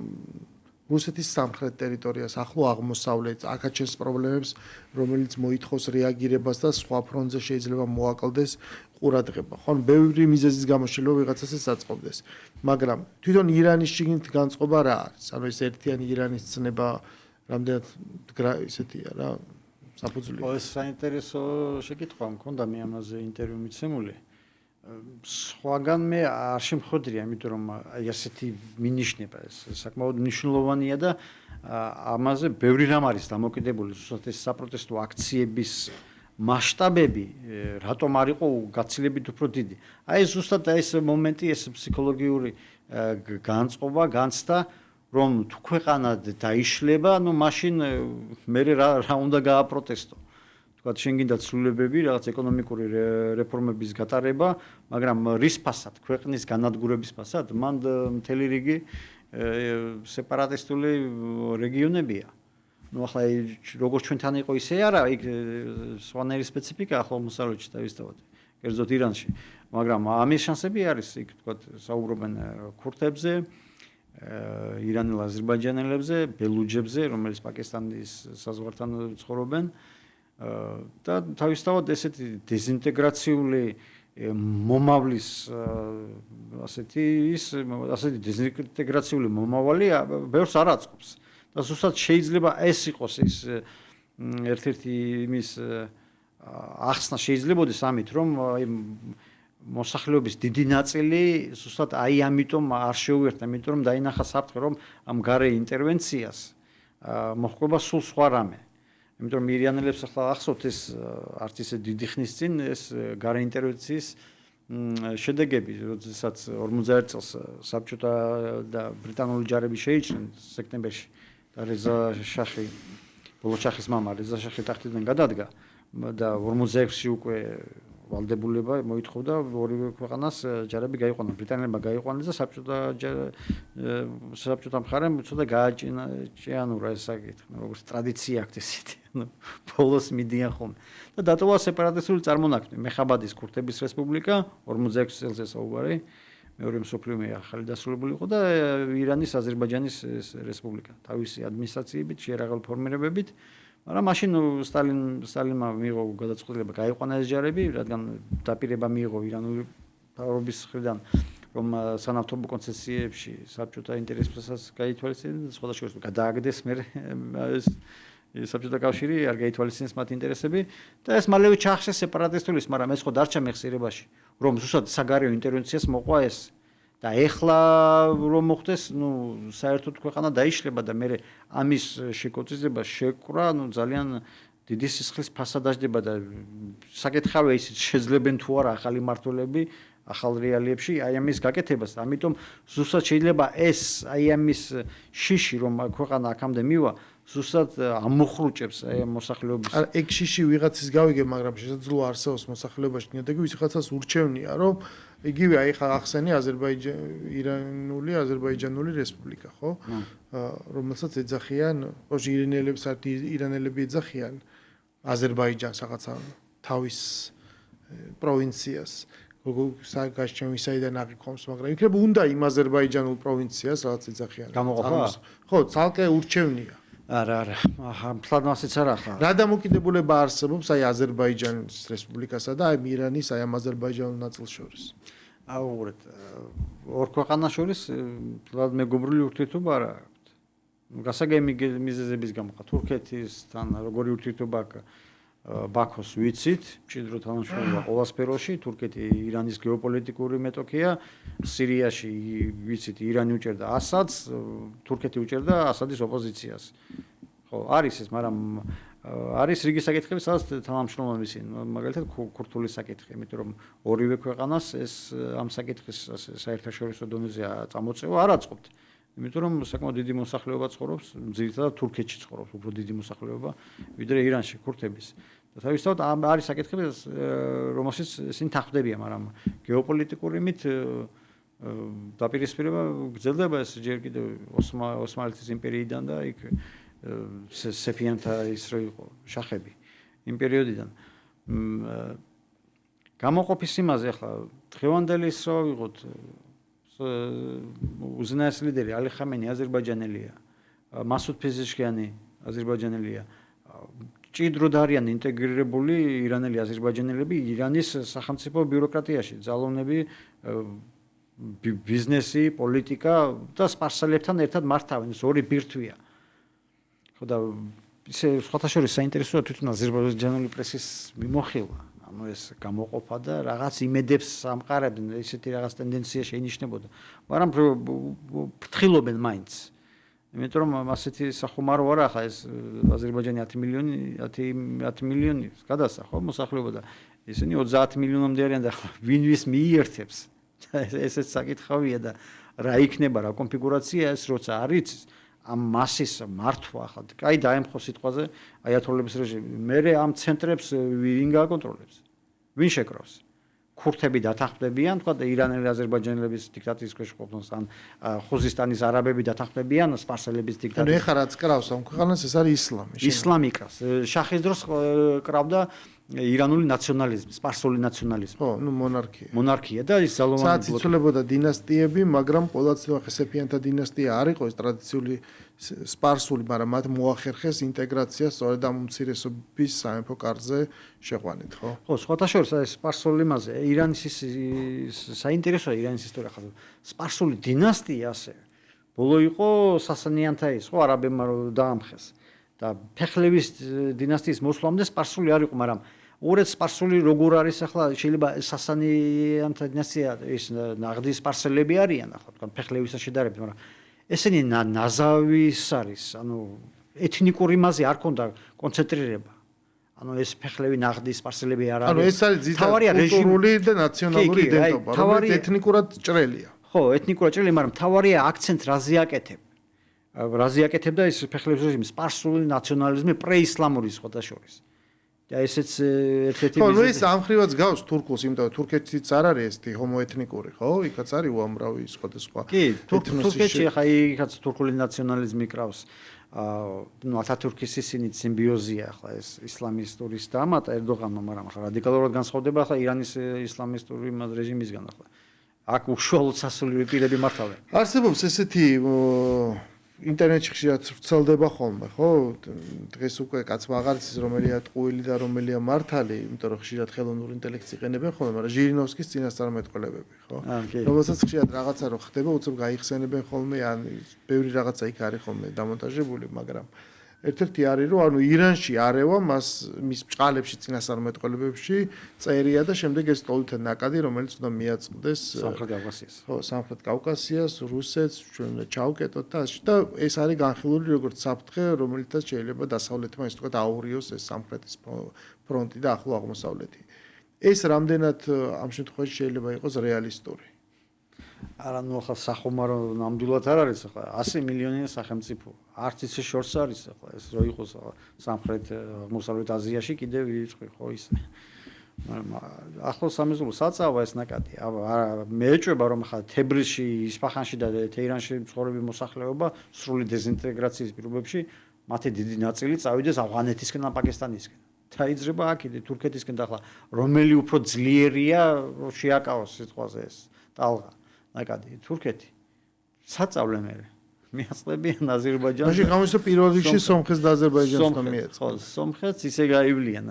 Speaker 1: რუსეთის სამხრეთ ტერიტორიას, ახლო აღმოსავლეთს, აქაჩენს პრობლემებს, რომელიც მოითხოვს რეაგირებას და სხვა ფრონტზე შეიძლება მოაკლდეს ყურადღება. ხო, ბევრი მიზეზის გამო შეიძლება ვიღაცას ეს აწყობდეს. მაგრამ თვითონ ირანის შიგნით განწყობა რა არის? ანუ ეს ერთიანი ირანის ცნება რამდენად ისეთია რა, საფუძვლია.
Speaker 2: ეს საინტერესო შეკითხვა მქონდა მე ამაზე ინტერვიუ მიცემული. სხვაგან მე არ შემხვედრია, იმიტომ რომ აი ასეთი მინიშნება ეს საკმაოდ მნიშვნელოვანია და ამაზე ბევრი რამ არის დამოკიდებული, ზუსტად ეს საპროტესტო აქციების მასშტაბები რატომ არ იყო გაცილებით უფრო დიდი. აი ზუსტად ეს მომენტი, ეს ფსიქოლოგიური განწყობა, განცდა, რომ თუ ქვეყანა დაიშლება, ну მაშინ მე რა უნდა გააპროტესტო. თქვა შენ გინდა ცვლილებები, რაღაც ეკონომიკური რეფორმების გატარება, მაგრამ რის ფასად, ქვეყნის განადგურების ფასად, მან მთელი რიგი სეპარატისტული რეგიონებია. ну ახლა როგორც ჩვენთან იყო ისე არა, იქ სხვანაირი სპეციფიკა აღმოსავლეთში დავისწავლეთ, კერძოდ ირანში, მაგრამ ამის შანსები არის, იქ თქვა საუბრობენ ქურთებზე, ირანელ აზერბაიჯანელებზე, ბელუჯებზე, რომელიც პაკისტანის საზღვართან ცხოვრობენ. და თავისთავად ესეთი დეზინტეგრაციული მომავლის ასეთი დეზინტეგრაციული მომავალი ბევრს არ აწყობს და ზუსტად შეიძლება ეს იყოს ის ერთ-ერთი იმის ახსნა შეიძლებაოდეს ამით რომ აი მოსახლეობის დიდი ნაწილი ზუსტად აი ამიტომ არ შეუერთდა, იმიტომ რომ დაინახა საფრთხე რომ ამ გარე ინტერვენციას მოხდება სულ სხვა რამე. იმიტომ რომ ირანელებს ახლა ახსოვთ ეს არც ისე დიდი ხნის წინ ეს გარე ინტერვენციის შედეგები, როდესაც 51 წელს საბჭოთა და ბრიტანული ჯარები შეიჭრნენ სექტემბერში და რეზა შახი, ბოლოჩახის მამა რეზა შახი ტახტიდან გადადგა და 46-ში უკვე ვალდებულება მოითხოვდა ორივე ქვეყანას ჯარები გაიყვანონ, ბრიტანელებმა გაიყვანეს და საბჭოთა მხარემ უცოდა გააჭიანურა ეს საკითხი, როგორც ტრადიცია აქვს ესეთი. ბოლოს მიდიან ხოლმე. და დატოვა სეპარატისტული წარმონაქმნი, მეხაბადის ქურთების რესპუბლიკა, 46 წელს საუბარი, მეორე მსოფლიო ომი ახალი დასრულებული იყო და ირანის აზერბაიჯანის რესპუბლიკა, თავისი ადმინისტრაციებით, შეერაღებული ფორმირებებით. მაგრამ მაშინ სტალინმა მიიღო გადაწყვეტილება გაიყვანა ეს ჯარები, რადგან დაპირება მიიღო ირანული მთავრობის მხრიდან, რომ სანავთობო კონცესიებში საბჭოთა ინტერესებსაც გაითვალისწინეს, სხვადასხვა გადააგდეს მე ეს საბჭოთა კავშირი არ გაითვალისწინეს მათ ინტერესები და ეს მალევე ჩაახშეს სეპარატისტულის, მაგრამ ეს ხო დარჩა მეხსიერებაში, რომ ზუსტად საგარეო ინტერვენციას მოყვა ეს და ეხლა რომ მოხდეს, საერთოდ ქვეყანა დაიშლება და მე ამის შეკოწიზება შეკრა, ძალიან დიდი სისხლის ფასა დაждდება და საკითხავია ისიც შეძლებენ თუ არა ახალი მმართველები ახალ რეალიებში აი ამის გაკეთებას. ამიტომ ზუსტად შეიძლება ეს აი ამის შიში რომ ქვეყანა აქამდე მივა, ზუსტად ამოხრუჭებს აი მოსახლეობის.
Speaker 1: არა, ეგ შიში ვიღაცის გავიგე, მაგრამ შესაძლოა არსებობს მოსახლეობაში ნიადაგი, ვიღაცას ურჩევნია, რომ იგივე აი ხა ახსენი აზერბაიჯანული რესპუბლიკა, ხო? რომელსაც ეძახიან, ოღონდ ირანელები ეძახიან აზერბაიჯანს რაღაცა თავის პროვინციას. გაშჩენ ვისაიდან აღიქონს, მაგრამ იქნება უნდა იმ აზერბაიჯანულ პროვინციას რაღაც ეძახიან.
Speaker 2: გამოყოფა?
Speaker 1: ხო, ცალკე ურჩევნია.
Speaker 2: არა, ფლანვასიც არა ხარ.
Speaker 1: რა დამოკიდებულება არსებობს აი აზერბაიჯანის რესპუბლიკასა და აი ირანის აი ამ აზერბაიჯანულ ნაწილს შორის?
Speaker 2: აუღურეთ, ორ ქვეყანას შორის ფლად მეგობრული ურთიერთობა არა აქვთ. გასაგები მიზეზების გამო თურქეთისთან როგორი ურთიერთობა აქვს ბაქოს ვიცით, მჭიდრო თანამშრომლობა ყველა სფეროში, თურქეთი ირანის გეოპოლიტიკური მეტოქია, სირიაში ვიცით, ირანი უჭერდა ასადს, თურქეთი უჭერდა ასადის ოპოზიციას. ხო, არის ეს, მაგრამ არის რიგი საკითხები, სადაც თანამშრომლობენ ისინი, მაგალითად ქურთული საკითხი, იმიტომ რომ ორივე ქვეყანას ეს ამ საკითხის საერთაშორისო დონეზე წამოწევა არ აწყობთ. იმიტომ რომ საკმაოდ დიდი მოსახლეობა ცხოვრობს, ძირითადად თურქეთში ცხოვრობს, უფრო დიდი მოსახლეობა, ვიდრე ირანში, ქურთების. და თავისთავად არის საკითხები, რომელშიც ისინი თანხმდებიან, მაგრამ გეოპოლიტიკური მით დაპირისპირება გრძელდება ეს ჯერ კიდევ ოსმალეთის იმპერიიდან და იქ სეფიანთა ის რო იყო შახები იმ პერიოდიდან. გამოყოფის იმაზე ახლა დღევანდელი ის რო ვიღოთ უზენაეს ლიდერი ალი ხამენი აზერბაიჯანელია, მასუდ ფეზეშკიანი აზერბაიჯანელია. ჭიდროდ არიან ინტეგრირებული ირანელი აზერბაიჯანელები ირანის სახელმწიფო ბიუროკრატიაში, ძალოვნები, ბიზნესი, პოლიტიკა და სპარსელებთან ერთად მართავენ, ეს ორი ბირთვია. ხო და ისე სხვათა შორის საინტერესოა თვითონ აზერბაიჯანული პრესის მიმოხილვა. ანუ ეს გამოყოფა და რაღაც იმედებს ამყარებდნენ, ესეთი რაღაც ტენდენცია შეინიშნებოდა. მაგრამ ფრთხილობენ მაინც. იმიტომ რომ ასეთი სახუმარო არა ხა ეს აზერბაიჯანი 10 მილიონი გადასცა ხო მოსახლეობა და ისინი 30 მილიონამდე არიან და ვინვის მიიერთებს. ესეც საკითხავია და რა იქნება რა კონფიგურაცია ეს როცა არის ამ მასის მართვა ხა კაი დაემხო სიტყვაზე აიათოლების რეჟიმი. მე ამ ცენტრებს ვინ გააკონტროლებს? ვინ შეკრავს? ქურთები დათანხმდებიან, თქვა და ირანელი აზერბაიჯანელების დიქტატურის ქვეშ ყოფნას ან ხუზისტანის არაბები დათანხმდებიან სპარსელების დიქტატურის.
Speaker 1: ანუ ეხლა რაც კრავს ამ ქვეყანას ეს არის ისლამი.
Speaker 2: ისლამი კრავს. შახის დროს კრავდა ირანული ნაციონალიზმი, სპარსული ნაციონალიზმი.
Speaker 1: ხო, ნუ მონარქია.
Speaker 2: მონარქია და ის ძალოვანი
Speaker 1: სადაც იცვლებოდა დინასტიები, მაგრამ ყოველთვის ხესეფიანთა დინასტია არ იყო ეს ტრადიციული სპარსული, მაგრამ მათ მოახერხეს ინტეგრაცია სწორედ ამ უმცირესობის სამეფო კარზე შეყვანით, ხო?
Speaker 2: ხო, სხვათა შორის ეს სპარსული იმაზე, ირანის ის საინტერესოა ირანის ისტორია ხაზი. სპარსული დინასტია ასე. ბოლო იყო სასანიანთა ის, ხო, არაბებმა დაამხეს. და ფეხლევის დინასტიის მოსვლამდე სპარსული არ იყო, მაგრამ უბრალოდ სპარსული როგორ არის ახლა შეიძლება სასანიანთა დინასტია ის ნაღდის სპარსელები არიან ახლა თქვა ფეხლევისა შედარებით, მაგრამ ესენი ნაზავის არის, ანუ ეთნიკური მასე არ ქონდა კონცენტრირება. ანუ ეს ფეხლევი ნაღდის სპარსელები არ არის.
Speaker 1: ანუ ეს არის კულტურული და ნაციონალური იდენტობა, რომელიც ეთნიკურად ჭრელია.
Speaker 2: ხო, ეთნიკურად ჭრელი, მაგრამ თავარია აქცენტ რაზე აკეთებ. რაზე აკეთებდა ეს ფეხლევის რეჟიმი სპარსული ნაციონალიზმი პრეისლამური სხვათა შორის. და ესეც ერთ-ერთი
Speaker 1: ხო, ნუ ეს ამხრივაც გავს თურქულს, იმიტომ რომ თურქეთიც არ არის ესეთი ჰომოეთნიკური, ხო? იქაც არის უამრავი სხვადასხვა.
Speaker 2: კი, თურქეთში ხა იქაც თურქული ნაციონალიზმი კრავს. ნუ ათათურქის ისინი სიმბიოზია ახლა ეს ისლამისტურის დამატა ერდოღანმა, მაგრამ ახლა რადიკალურად განსხვავდება ახლა ირანის ისლამისტური რეჟიმისგან ახლა. აქ უშუალოდ სასულიერო პირები მართავენ.
Speaker 1: არსებობს ესეთი ინტერნეტში ხშირად ვრცელდება ხოლმე, ხო? დღეს უკვე კაცმა აღარ იცის რომელია ტყუილი და რომელია მართალი, იმიტომ რომ ხშირად ხელოვნურ ინტელექტს იყენებენ ხოლმე, მაგრამ ჟირინოვსკის წინასწარმეტყველებები, ხო? რომელსაც ხშირად რაღაცა რო ხდება, უცებ გაიხსენებენ ხოლმე, ან ბევრი რაღაცა იქ არის ხოლმე დამონტაჟებული, მაგრამ ერთ-ერთი არის რომ ანუ ირანში არევა მას მის ბჭყალებში წინასწარმეტყველებებში წერია და შემდეგ ეს ტოლითად ნაკადი რომელიც უნდა მიაწყდეს
Speaker 2: სამხრეთ კავკასიას.
Speaker 1: ხო, სამხრეთ კავკასიას, რუსეთს, ჩვენ უნდა ჩავკეტოთ და ასე და ეს არის განხილული როგორც საფრთხე, რომელიცაც შეიძლება დასავლეთმა ის თქვა აურიოს ეს სამხრეთის ფრონტი და ახლო აღმოსავლეთი. ეს რამდენად ამ შემთხვევაში შეიძლება იყოს რეალისტური?
Speaker 2: არა ნუ ახლა სახომარო ნამდვილად არ არის ახლა 100 მილიონი სახელმწიფო არც ისე შორს არის ახლა ეს რო იყოს სამხრეთ აღმოსავლეთ აზიაში კიდევ ვიწყი ხო ისე ახლოს სამეზობლო საწავა ეს ნაკადი მე ეჭვება რომ ახლა თებრიზში ისფახანში და თეირანში მცხოვრები მოსახლეობა სრული დეზინტეგრაციის პირობებში მათი დიდი ნაწილი წავიდეს ავღანეთისკენ და პაკისტანისკენ დაიძრება აქედე თურქეთისკენ და ახლა რომელი უფრო ძლიერია რომ შეაკავოს სიტყვაზე ეს ტალღა ნაკადი თურქეთი საწავლე მე მიაწყებიან აზერბაიჯანს
Speaker 1: მაშინ გამოსა პირველ რიგში სომხეთს და აზერბაიჯანს მიეწყო
Speaker 2: სომხეთს ისე გაივლიან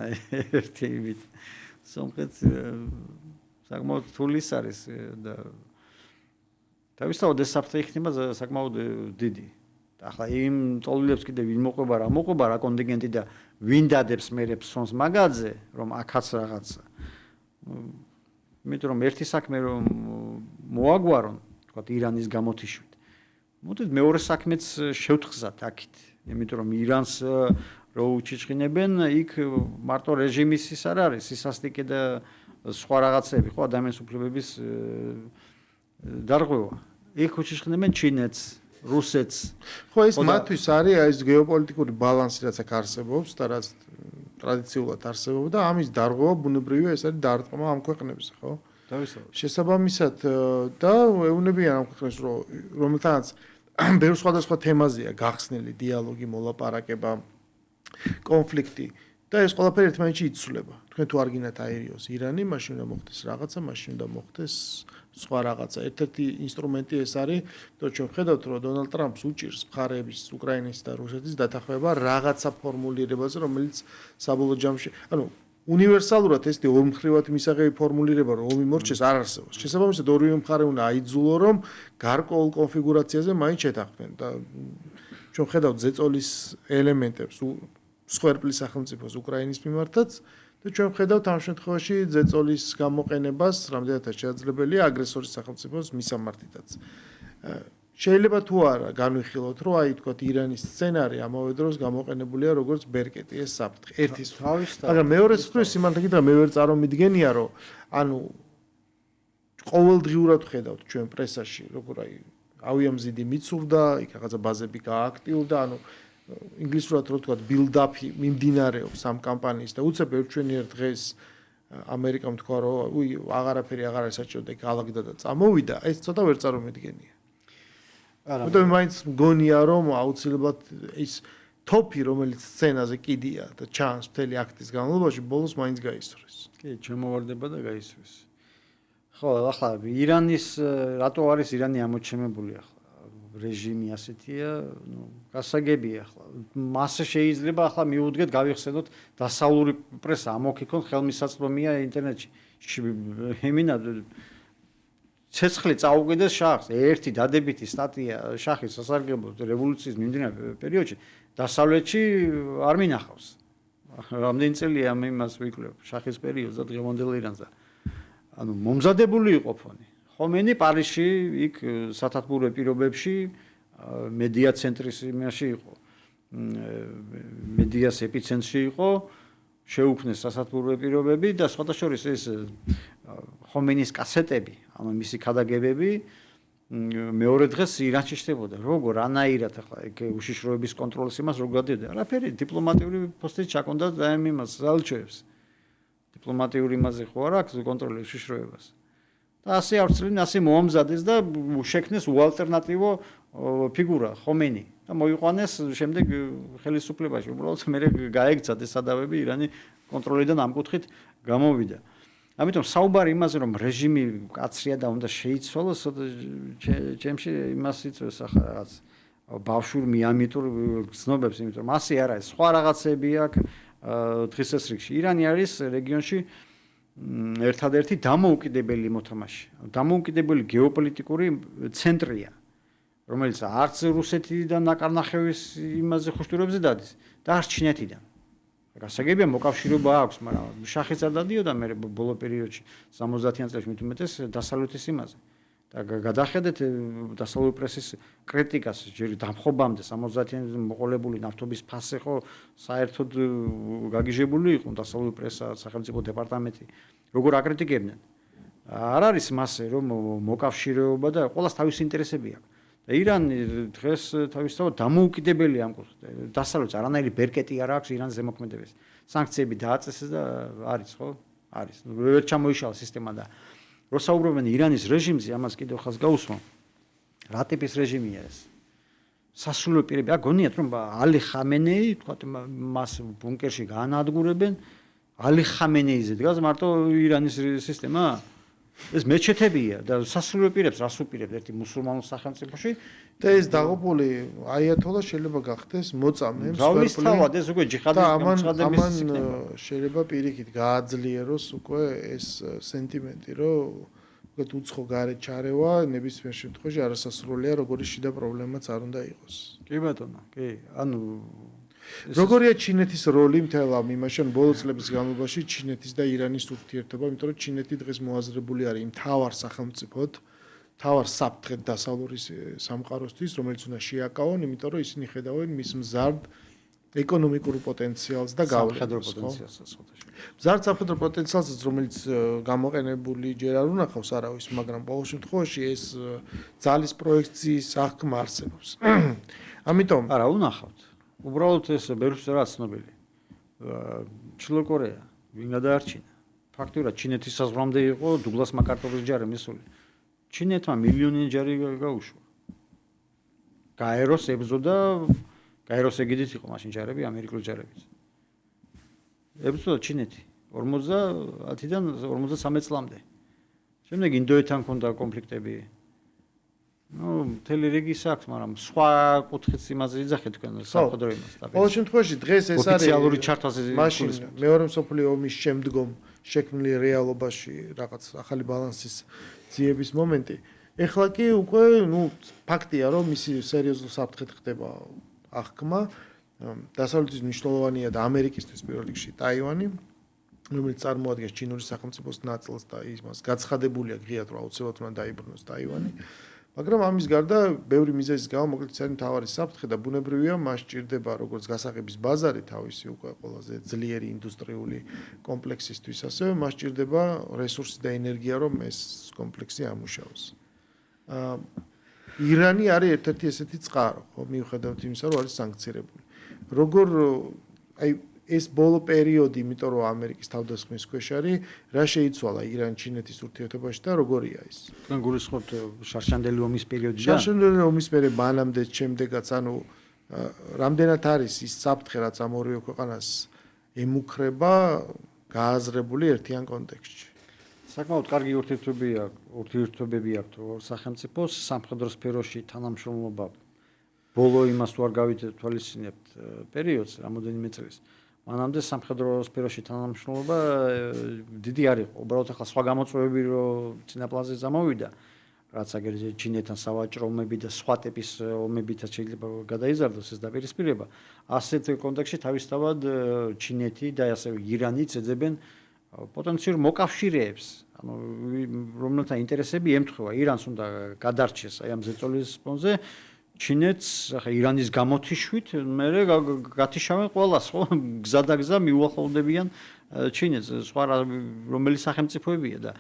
Speaker 2: ერთი იმით სომხეთს საკმაოდ თulis არის და თავისთავად ეს საფრთხე იქნება საკმაოდ დიდი ახლა იმ ტოლილებს კიდე ვინ მოყვება რა კონტინგენტი და ვინ დადებს მერებს სონს მაგაძე რომ აქაც რაღაცა იმიტომ რომ ერთი საქმე რომ მოაგვარონ თქვა ირანის გამოთიშვით მოდით მეორე საქმეც შევთხზათ აქეთ იმიტომ რომ ირანს რო უჩიჩხინებენ იქ მარტო რეჟიმის ის არ არის სისასტიკე და სხვა რაღაცები ხო ადამიანის უფლებების დარღვევა იქ უჩიჩხინებენ ჩინეთს რუსეთს
Speaker 1: ხო ეს მათთვის არის ეს გეოპოლიტიკური ბალანსი რაც აქ არსებობს და რაც ტრადიციულად არსებობდა ამის დარღვევა ბუნებრივია ეს არის დარტყმა ამ ქვეყნებზე ხო
Speaker 2: დავისწავლე
Speaker 1: შესაბამისად და ეუბნებიან ამ ქვეყნებს რომელთანაც ბევრ სხვადასხვა თემაზეა გახსნილი დიალოგი მოლაპარაკება კონფლიქტი და ეს ყველაფერი ერთმანეთში იცვლება თქვენ თუ არ გინდათ აერიოს ირანი მაშინ უნდა მოხდეს რაღაცა მაშინ უნდა მოხდეს სხვა რაღაცა ერთ-ერთი ინსტრუმენტი ეს არის რომ ჩვენ ხედავთ რომ დონალდ ტრამპს უჭირს მხარეების უკრაინის და რუსეთის დათანხმება რაღაცა ფორმულირებაზე რომელიც საბოლოო ჯამში ანუ უნივერსალურად ეს ორმხრივად მისაღები ფორმულირება რომ ომი მორჩეს არ არსებობს შესაბამისად ორივე მხარე უნდა აიძულო რომ გარკვეულ კონფიგურაციაზე მაინც შეთანხმდნენ და ჩვენ ხედავთ ზეწოლის ელემენტებს სხერპლის სახელმწიფოს უკრაინის მიმართაც და ჩვენ ხედავთ ამ შემთხვევაში ზეწოლის გამოყენებას რამდენადაც შესაძლებელია აგრესორის სახელმწიფოს მისამართითაც შეიძლება თუ არა განვიხილოთ რომ აი თქვა ირანის სცენარი ამავე დროს გამოყენებულია როგორც ბერკეტი ეს საფრთხე ერთის მაგრამ მეორე მხრივ სიმართლე გითხრა მე ვერ წარმომიდგენია რომ ანუ ყოველდღიურად ხედავთ ჩვენ პრესაში როგორ აი ავიამზიდი მიცურდა იქ რაღაცა ბაზები გააქტიურდა ანუ ინგლისურად რო თქვა build-up-ი მიმდინარეობს ამ კამპანიის და უცებ ერთვენიერ დღეს ამერიკამ თქვა რომ უი აღარაფერი აღარ არის საჭირო და გალაგდა და წამოვიდა ეს ცოტა ვერ წარმომიდგენია მე მაინც მგონია რომ აუცილებლად ის თოფი რომელიც სცენაზე კიდია და ჩანს მთელი აქტის განმავლობაში ბოლოს მაინც გაისვრეს
Speaker 2: კი შემოვარდება და გაისვრეს ხო ახლა ირანის რატო არის ირანი ამოჩემებული ახლა რეჟიმი ასეთია ნუ გასაგებია ახლა მასე შეიძლება ახლა მიუდგეთ გავიხსენოთ დასავლური პრესა ამოქიქონ ხელმისაწვდომია ინტერნეტში ემინა ცეცხლი წაუყიდეს შახს ერთი დადებითი სტატია შახის სასარგებლო რევოლუციის მიმდინარე პერიოდში დასავლეთში არ მინახავს რამდენი წელია მე იმას ვიკვლევ შახის პერიოდს და დღევანდელ ირანს და ანუ მომზადებული იყო ფონი ხომენი პარიზში იქ სათათბურე პირობებში მედია ცენტრის იმაში იყო მედიას ეპიცენტრში იყო შეუქმნეს სასათბურე პირობები და სხვათა შორის ეს ხომენის კასეტები ანუ მისი ქადაგებები მეორე დღეს ირანში ხდებოდა როგორ ანაირად ახლა იქ უშიშროების კონტროლის იმას როგორ გადიოდა არაფერი დიპლომატიური პოსტით ჩაკონდა და იმას ზალჩოებს დიპლომატიური იმაზე ხო არ აქვს კონტროლი უშიშროებას და ასე არცლინ ასე მოამზადეს და შექმნეს უალტერნატივო ფიგურა ხომენი და მოიყვანეს შემდეგ ხელისუფლებაში უბრალოდ მე გაეგცა ეს სადავები ირანი კონტროლიდან ამ კუთხით გამოვიდა ამიტომ საუბარი იმაზე რომ რეჟიმი კაცრია და უნდა შეიცვალოს ჩემში იმას იწვევს ახლა რაღაც ბავშვურ მიამიტურ გზნობებს იმიტომ რომ ასე არ არის სხვა რაღაცები აქვს დღის ეს რიგში ირანი არის რეგიონში ერთადერთი დამოუკიდებელი მოთამაშე დამოუკიდებელი გეოპოლიტიკური ცენტრია რომელიც არც რუსეთიდან ნაკარნახევის იმაზე ხუშტურებზე დადის და არც ჩინეთიდან გასაგებია მოკავშირეობა აქვს მაგრამ შახიც არ დადიოდა მე ბოლო პერიოდში 70-იან წლებში მით უმეტეს დასავლეთის იმაზე და გადახედეთ დასავლური პრესის კრიტიკას ჯერ დამხობამდე 70-იან მოყოლებული ნავთობის ფასე ხო საერთოდ გაგიჟებული იყო დასავლური პრესა სახელმწიფო დეპარტამენტი როგორ აკრიტიკებდნენ არ არის მასე რომ მოკავშირეობა და ყველას თავისი ინტერესები აქვს. და ირანი დღეს თავისთავად დამოუკიდებელი ამ კუთხით. დასავლეთს არანაირი ბერკეტი არ აქვს ირანის ზემოქმედების. სანქციები დააწესეს და არის ხო? არის. ვერ ჩამოიშალა სისტემა და რო საუბრობენ ირანის რეჟიმზე, ამას კიდევ ხალხს გაუსვა. რა ტიპის რეჟიმია ეს? სასულიერო პირები, გონიათ რომ ალი ხამენეი, თქვათ მას ბუნკერში გაანადგურებენ, ალი ხამენეიზე დგას მარტო ირანის სისტემა? ეს მეჩეთებია და სასულიერო პირებს რას უპირებთ ერთი მუსულმანურ სახელმწიფოში
Speaker 1: და ეს დაღუპული აიათოლა შეიძლება გახდეს მოწამე
Speaker 2: მსხვერპლი ეს უკვე ჯიჰადის გამოცხადების სისტემა
Speaker 1: შეიძლება პირიქით გააძლიეროს უკვე ეს სენტიმენტი რომ უკვე უცხო გარეთ ჩარევა ნებისმიერ შემთხვევაში არასასრულია როგორი შიდა პრობლემაც არ უნდა იყოს
Speaker 2: კი ბატონო კი ანუ
Speaker 1: როგორია ჩინეთის როლი მთელ ამ იმაში ბოლო წლების განმავლობაში ჩინეთის და ირანის ურთიერთობა იმიტომ რომ ჩინეთი დღეს მოაზრებული არის იმ თავარ სახელმწიფოდ თავარ საფრთხედ დასავლური სამყაროსთვის რომელიც უნდა შეაკავონ იმიტომ რომ ისინი ხედავენ მის მზარდ ეკონომიკურ პოტენციალს და გავლენას მზარდ სამხედრო პოტენციალსაც რომელიც გამოყენებული ჯერ არ უნახავს არავის მაგრამ ყოველ შემთხვევაში ეს ძალის პროექციის აღქმა არსებობს ამიტომ
Speaker 2: არა უნახავთ უბრალოდ ეს ბევრს რა ცნობილი. ჩრდილო კორეა ვინ გადაარჩინა. ფაქტურად ჩინეთის საზღვრამდე იყო დუგლას მაკარტურის ჯარი მისული. ჩინეთმა მილიონი ჯარი გაუშვა. გაეროს ებზოდა, გაეროს ეგიდით იყო მაშინ ჯარები, ამერიკული ჯარები. ებზოდა ჩინეთი 50-დან 53 წლამდე. შემდეგ ინდოეთთან ჰქონდა კონფლიქტები. მთელი რეგის აქვს, მაგრამ სხვა კუთხით იმაზე იძახეთ თქვენ სამხედრო იმას.
Speaker 1: ყოველ შემთხვევაში დღეს ეს არის
Speaker 2: ოფიციალური ჩართვაზე
Speaker 1: მაშინ მეორე მსოფლიო ომის შემდგომ შექმნილი რეალობაში რაღაც ახალი ბალანსის ძიების მომენტი. ეხლა კი უკვე ფაქტია რომ მისი სერიოზული საფრთხეთ ხდება აღქმა. დასავლეთის მნიშვნელოვანია და ამერიკისთვის პირველ რიგში ტაივანი, რომელიც წარმოადგენს ჩინური სახელმწიფოს ნაწილს და იმას გაცხადებულია ღიად რომ აუცილებლად უნდა დაიბრუნოს ტაივანი. მაგრამ ამის გარდა ბევრი მიზეზის გამო მოკლედ ის არის მთავარი საფრთხე და ბუნებრივია მას ჭირდება როგორც გასაღების ბაზარი თავისი უკვე ყველაზე ძლიერი ინდუსტრიული კომპლექსისთვის ასევე მას ჭირდება რესურსი და ენერგია რომ ეს კომპლექსი ამუშავოს. ირანი არის ერთ-ერთი ესეთი წყარო, ხო, მიუხედავად იმისა, რომ არის სანქცირებული. როგორ აი ეს ბოლო პერიოდი, იმიტომ რომ ამერიკის თავდასხმის ქვეშ არის, რა შეიცვალა ირან-ჩინეთის ურთიერთობაში და როგორია ის?
Speaker 2: თქვენ გულისხმობთ შარშანდელი ომის პერიოდიდან?
Speaker 1: შარშანდელი ომის პერიოდიდან მანამდე შემდეგაც, ანუ რამდენად არის ის საფრთხე, რაც ამ ორივე ქვეყანას ემუქრება, გააზრებული ერთიან კონტექსტში?
Speaker 2: საკმაოდ კარგი ურთიერთობები აქვს ორ სახელმწიფოს სამხედრო სფეროში თანამშრომლობა. ბოლო იმას თუ არ გავითვალისწინებთ პერიოდს, რამოდენიმე წლის. მანამდე სამხედრო სფეროში თანამშრომლობა დიდი არ იყო. უბრალოდ ახლა სხვა გამოწვევები რო წინაპლანზე წამოვიდა, რაც აგერ ჩინეთთან სავაჭრო ომები და სხვა ტიპის ომებითაც შეიძლება გადაიზარდოს ეს დაპირისპირება. ასეთ კონტექსტში თავისთავად ჩინეთი და ასევე ირანიც ეძებენ პოტენციურ მოკავშირეებს, ანუ რომელთა ინტერესები ემთხვევა ირანს უნდა გადარჩეს აი ამ ზეწოლის ფონზე. ჩინეთს ახლა ირანის გამოთიშვით მერე გათიშავენ ყველას ხო გზადაგზა მიუახლოვდებიან ჩინეთს სხვა რომელი სახელმწიფოებია და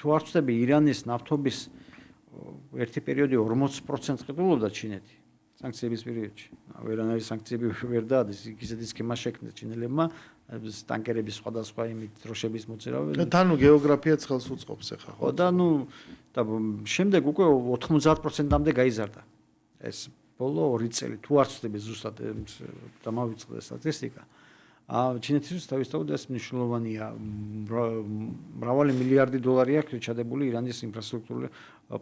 Speaker 2: თუ არ ვწდები ირანის ნავთობის ერთი პერიოდი 40% ყიდულობდა ჩინეთი სანქციების პერიოდში ვერანაირი სანქციები ვერ დაადეს ისეთი სქემა შექმნეს ჩინელებმა ტანკერების სხვადასხვა იმით დროშების მოძრაობა
Speaker 1: და ნუ გეოგრაფიაც ხელს უწყობს ახლა
Speaker 2: ხო და ნუ და შემდეგ უკვე 90%-მდე გაიზარდა ეს ბოლო 2 წელი თუ არ ვწდები ზუსტად დამავიწყდა სტატისტიკა ჩინეთის თავისთავად ეს მნიშვნელოვანია მრავალი მილიარდი დოლარი აქვს ჩადებული ირანის ინფრასტრუქტურულ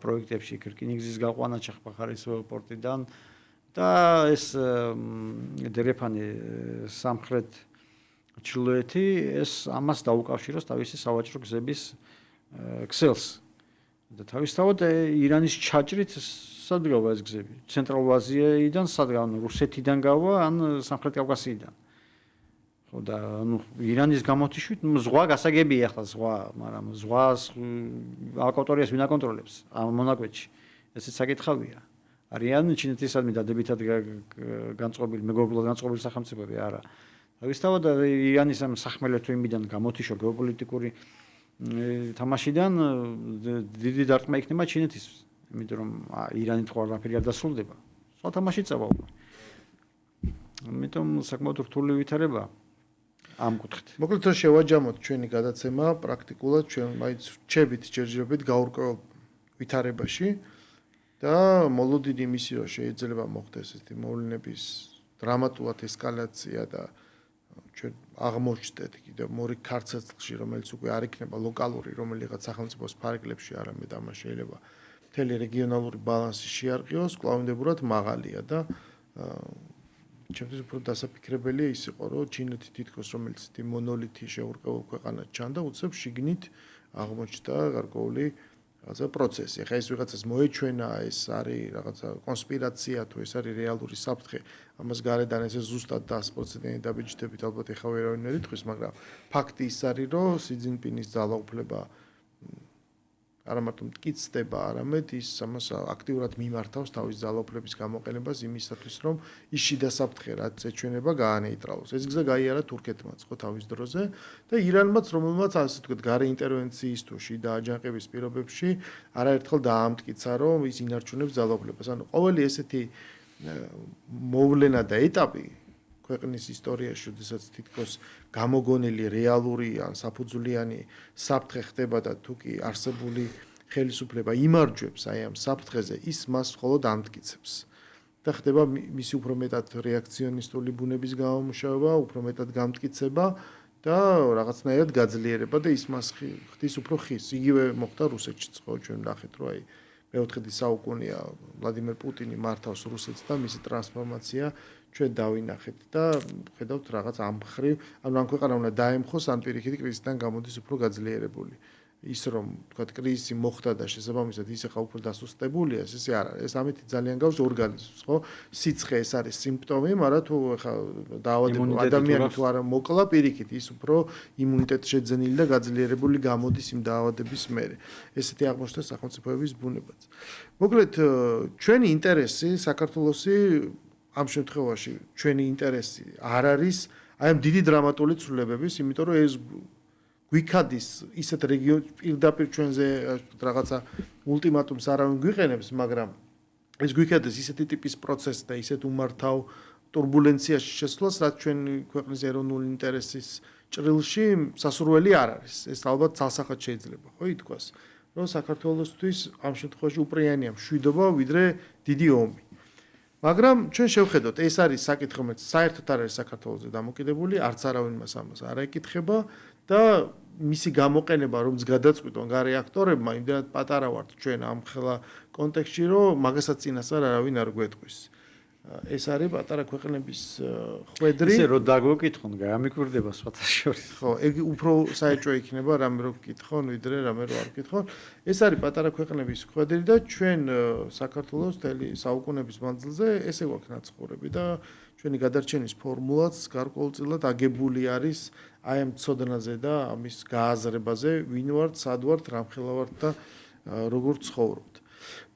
Speaker 2: პროექტებში რკინიგზის გაყვანა ჩახბახარის პორტიდან და ეს დერეფანი სამხრეთ ჩრდილოეთი ეს ამას დაუკავშიროს თავისი სავაჭრო გზების ქსელს და თავისთავად ირანის ჩაჭრით სად გავა ეს გზები ცენტრალურ აზიიდან სად გავა რუსეთიდან გავა ან სამხრეთ კავკასიიდან ხო და ანუ ირანის გამოთიშვით ზღვა გასაგებია ახლა ზღვა მაგრამ ზღვას აკონტროლებს ვინ აკონტროლებს ამ მონაკვეთში ესეც საკითხავია არიან ჩინეთისადმი დადებითად განწყობილი მეგობრულად განწყობილი სახელმწიფოები არა თავისთავად ირანის ამ სახმელეთო იმიდან გამოთიშვა გეოპოლიტიკური თამაშიდან დიდი დარტყმა იქნება ჩინეთის, იმიტომ რომ ირანით ხო არაფერი არ დასრულდება. სხვა თამაში წავა უკვე. ამიტომ საკმაოდ რთული ვითარება ამ კუთხით.
Speaker 1: მოკლედ რომ შევაჯამოთ ჩვენი გადაცემა პრაქტიკულად ჩვენ მაინც რჩებით ჯერჯერობით გაურკვეველ ვითარებაში და მოლოდინი იმისი რომ შეიძლება მოხდეს ესეთი მოვლენების დრამატულად ესკალაცია და ჩვენ აღმოჩნდეთ კიდევ მორი ქარცეცხლში რომელიც უკვე არ იქნება ლოკალური რომელიღაც სახელმწიფოს ფარგლებში არამედ ამას შეიძლება მთელი რეგიონალური ბალანსი შეარყიოს კვლავინდებურად მაღალია და ჩემთვის უფრო დასაფიქრებელია ის იყო რომ ჩინეთი თითქოს რომელიც თი მონოლითი შეურყეველ ქვეყანად ჩანდა უცებ შიგნით აღმოჩნდა გარკვეული რაღაცა პროცესი. ეხლა ეს ვიღაცას მოეჩვენა, ეს არის რაღაცა კონსპირაცია თუ ეს არის რეალური საფრთხე. ამას გარედან ესე ზუსტად 100%-იანი დაბეჭდებით ალბათ ეხლა ვერავინ ვერ იტყვის, მაგრამ ფაქტი ის არის, რომ სი ძინპინის ძალაუფლება არა მარტო მტკიცდება, არამედ ის ამას აქტიურად მიმართავს თავის ძალაუფლების გამოყენებას იმისათვის, რომ ის შიდა საფრთხე რაც ეჩვენება გაანეიტრალოს. ეს გზა გაიარა თურქეთმაც ხო თავის დროზე და ირანმაც რომელმაც ასე თქვა გარე ინტერვენციის თუ შიდა აჯანყების პირობებში არაერთხელ დაამტკიცა, რომ ის ინარჩუნებს ძალაუფლებას. ანუ ყოველი ესეთი მოვლენა და ეტაპი ქვეყნის ისტორიაში, როდესაც თითქოს გამოგონილი რეალური ან საფუძვლიანი საფრთხე ხდება და თუ კი არსებული ხელისუფლება იმარჯვებს აი ამ საფრთხეზე, ის მას მხოლოდ ამტკიცებს. და ხდება მისი უფრო მეტად რეაქციონისტული ბუნების გამომუშავება, უფრო მეტად გამტკიცება და რაღაცნაირად გაძლიერება და ის მას ხდის უფრო ხის. იგივე მოხდა რუსეთშიც, ხო, ჩვენ ნახეთ, რომ აი მეოთხე საუკუნეა ვლადიმერ პუტინი მართავს რუსეთს და მისი ტრანსფორმაცია ჩვენ დავინახეთ და ხედავთ რაღაც ამ ხრივ, ანუ ამ ქვეყანა უნდა დაემხოს ან პირიქითი კრიზისიდან გამოდის უფრო გაძლიერებული. ის რომ თქვა კრიზისი მოხდა და შესაბამისად ის ახლა უფრო დასუსტებულია, ესე არ არის. ეს ამით ძალიან გავს ორგანიზმს, ხო? სიცხე ეს არის სიმპტომი, მაგრამ თუ ახლა დაავადებულ ადამიანი თუ არ მოკლა პირიქით, ის უფრო იმუნიტეტი შეძენილი და გაძლიერებული გამოდის იმ დაავადების მერე. ესეთი აღმოჩნდა სახელმწიფოების ბუნებაც. მოკლედ ჩვენი ინტერესი საქართველოსი ამ შემთხვევაში ჩვენი ინტერესი არ არის აი ამ დიდი დრამატული ცვლილებების, იმიტომ რომ ეს გვიქადის ისეთ რეგიონ პირდაპირ ჩვენზე რაღაცა ულტიმატუმს არავინ გვიყენებს, მაგრამ ეს გვიქადეს ისეთი ტიპის პროცესი და ისეთ უმართავ турбуленციაში შესვლას, რაც ჩვენი ქვეყნის ეროვნული ინტერესის ჭრილში სასურველი არ არის. ეს ალბათ ცალსახად შეიძლება, ხო ითქვას, რომ საქართველოსთვის ამ შემთხვევაში უპრიანია მშვიდობა ვიდრე დიდი ომი. მაგრამ ჩვენ შევხედოთ, ეს არის საკითხი, რომელიც საერთოდ არ არის საქართველოსზე დამოკიდებული, არც არავინ მას ამას არ ეკითხება და მისი გამოყენება რომც გადაწყვიტონ გარე აქტორებმა, იმდენად პატარა ვართ ჩვენ ამ ხელა კონტექსტში, რომ მაგასაც წინასწარ არავინ არ გვეტყვის. ეს არის პატარა ქვეყნების ხვედრი.
Speaker 2: ისე რომ დაგვეკითხონ, გამიკვირდება სხვათა შორის.
Speaker 1: ხო, ეგ უფრო საეჭვო იქნება რამე რო გკითხონ, ვიდრე რამე რო არ გკითხონ. ეს არის პატარა ქვეყნების ხვედრი და ჩვენ საქართველოს თელი საუკუნეების მანძილზე ესე გვაქვს ნაცხოვრები და ჩვენი გადარჩენის ფორმულაც გარკვეულწილად აგებული არის აი ამ ცოდნაზე და ამის გააზრებაზე, ვინ ვართ, სად ვართ, რამხელა ვართ და როგორ ცხოვრობთ.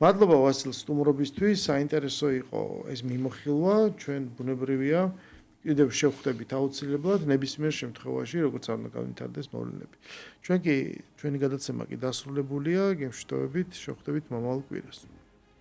Speaker 1: მადლობა ვასილ სტუმრობისთვის, საინტერესო იყო ეს მიმოხილვა, ჩვენ ბუნებრივია კიდევ შევხვდებით აუცილებლად ნებისმიერ შემთხვევაში, როგორც არ უნდა გავინთარდეს მოვლენები. ჩვენ კი ჩვენი გადაცემა კი დასრულებულია, გემშვიდობებით, შევხვდებით მომავალ კვირას.